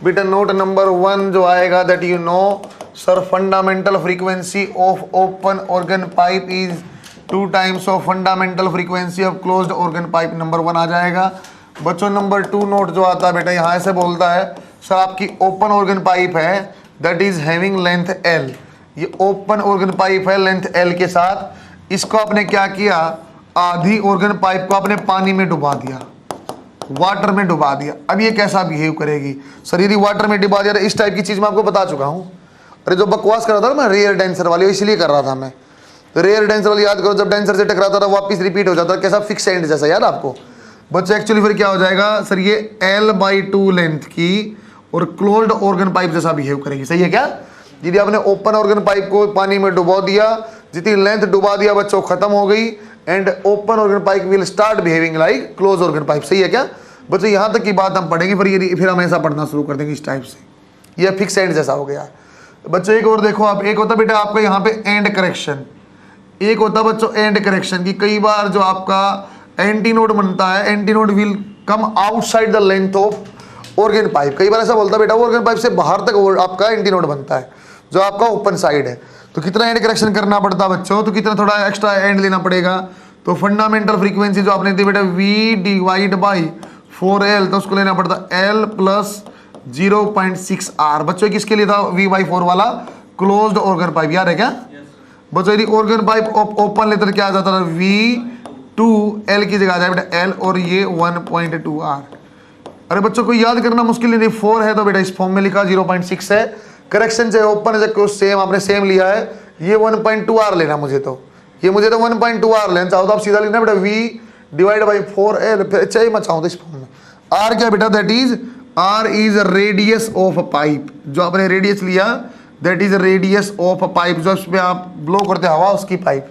बेटा। नोट नंबर 1 जो आएगा, that you know sir, fundamental frequency of open organ pipe is 2 times of fundamental frequency of closed organ pipe, number 1 आ जाएगा बच्चों। नंबर 2 नोट जो आता है बेटा, यहाँ ऐसे बोलता है सर, आपकी ओपन ऑर्गन पाइप है, that is having length L, ये ओपन ऑर्गन पाइप है लेंथ L के साथ। इसको आपने क्या किया, आधी ऑर्गन पाइप को आपने पानी में डुबा दिया, वाटर में डुबा दिया। अब ये कैसा बिहेव करेगी सर, यदि वाटर में डुबा दिया, इस टाइप की चीज मैं आपको बता चुका हूं, अरे जो बकवास कर रहा था ना मैं रेयर डेंसर वाली, इसलिए कर रहा था मैं। तो रेयर डेंसर वाली याद करो, जब डेंसर से टकराता था वापस रिपीट हो जाता था, कैसा फिक्स एंड जैसा, याद आपको बच्चों। एक्चुअली फिर क्या हो जाएगा सर, ये L/2 लेंथ की और क्लोज्ड ऑर्गन पाइप जैसा बिहेव करेगी, सही है क्या। यदि आपने ओपन ऑर्गन पाइप को पानी में डुबो दिया, जितनी लेंथ डुबा दिया बच्चों खत्म हो गई, and open organ pipe will start behaving like close organ pipe, सही है क्या बच्चों। यहाँ तक की बात हम पढ़ेंगे, फिर हम ऐसा पढ़ना शुरू कर देंगे इस टाइप से। ये फिक्स एंड जैसा हो गया बच्चों। एक और देखो आप, एक होता बेटा आपका यहाँ पे एंड करेक्शन, एक होता बच्चों एंड करेक्शन की। कई बार जो आपका एंटी नोड बनता है, anti node will come outside the length of organ pipe. कई बार ऐसा बोलता है बेटा ऑर्गन पाइप से बाहर तक आपका एंटी नोड बनता है, जो आपका ओपन साइड है। तो कितना एंड करेक्शन करना पड़ता है बच्चों, तो कितना थोड़ा एक्स्ट्रा एंड लेना पड़ेगा। तो फंडामेंटल फ्रीक्वेंसी जो आपने दी बेटा V/4L, तो उसको लेना पड़ता L + 0.6R। बच्चों किसके लिए था V/4 वाला, क्लोज्ड ऑर्गन पाइप, याद है क्या बच्चों। यदि ऑर्गन पाइप ओपन लेते तो क्या आ जाता था, V/2L की जगह आ जाए बेटा L, और ये 1.2R। अरे बच्चों को याद करना मुश्किल नहीं, 4 है तो बेटा इस फॉर्म में लिखा, 0.6 है। करेक्शन चाहे ओपन है सेम, आपने सेम लिया है। ये 1.2R लेना मुझे तो 1.2R लेना चाहो तो आप सीधा लेना बेटा V/4L, फिर चाहिए मैं चाहूँ तो इस फॉर्म में। R क्या बेटा, that is R is radius of pipe, जो आपने रेडियस लिया that is radius of pipe, जो इसमें आप ब्लो करते हवा उसकी पाइप।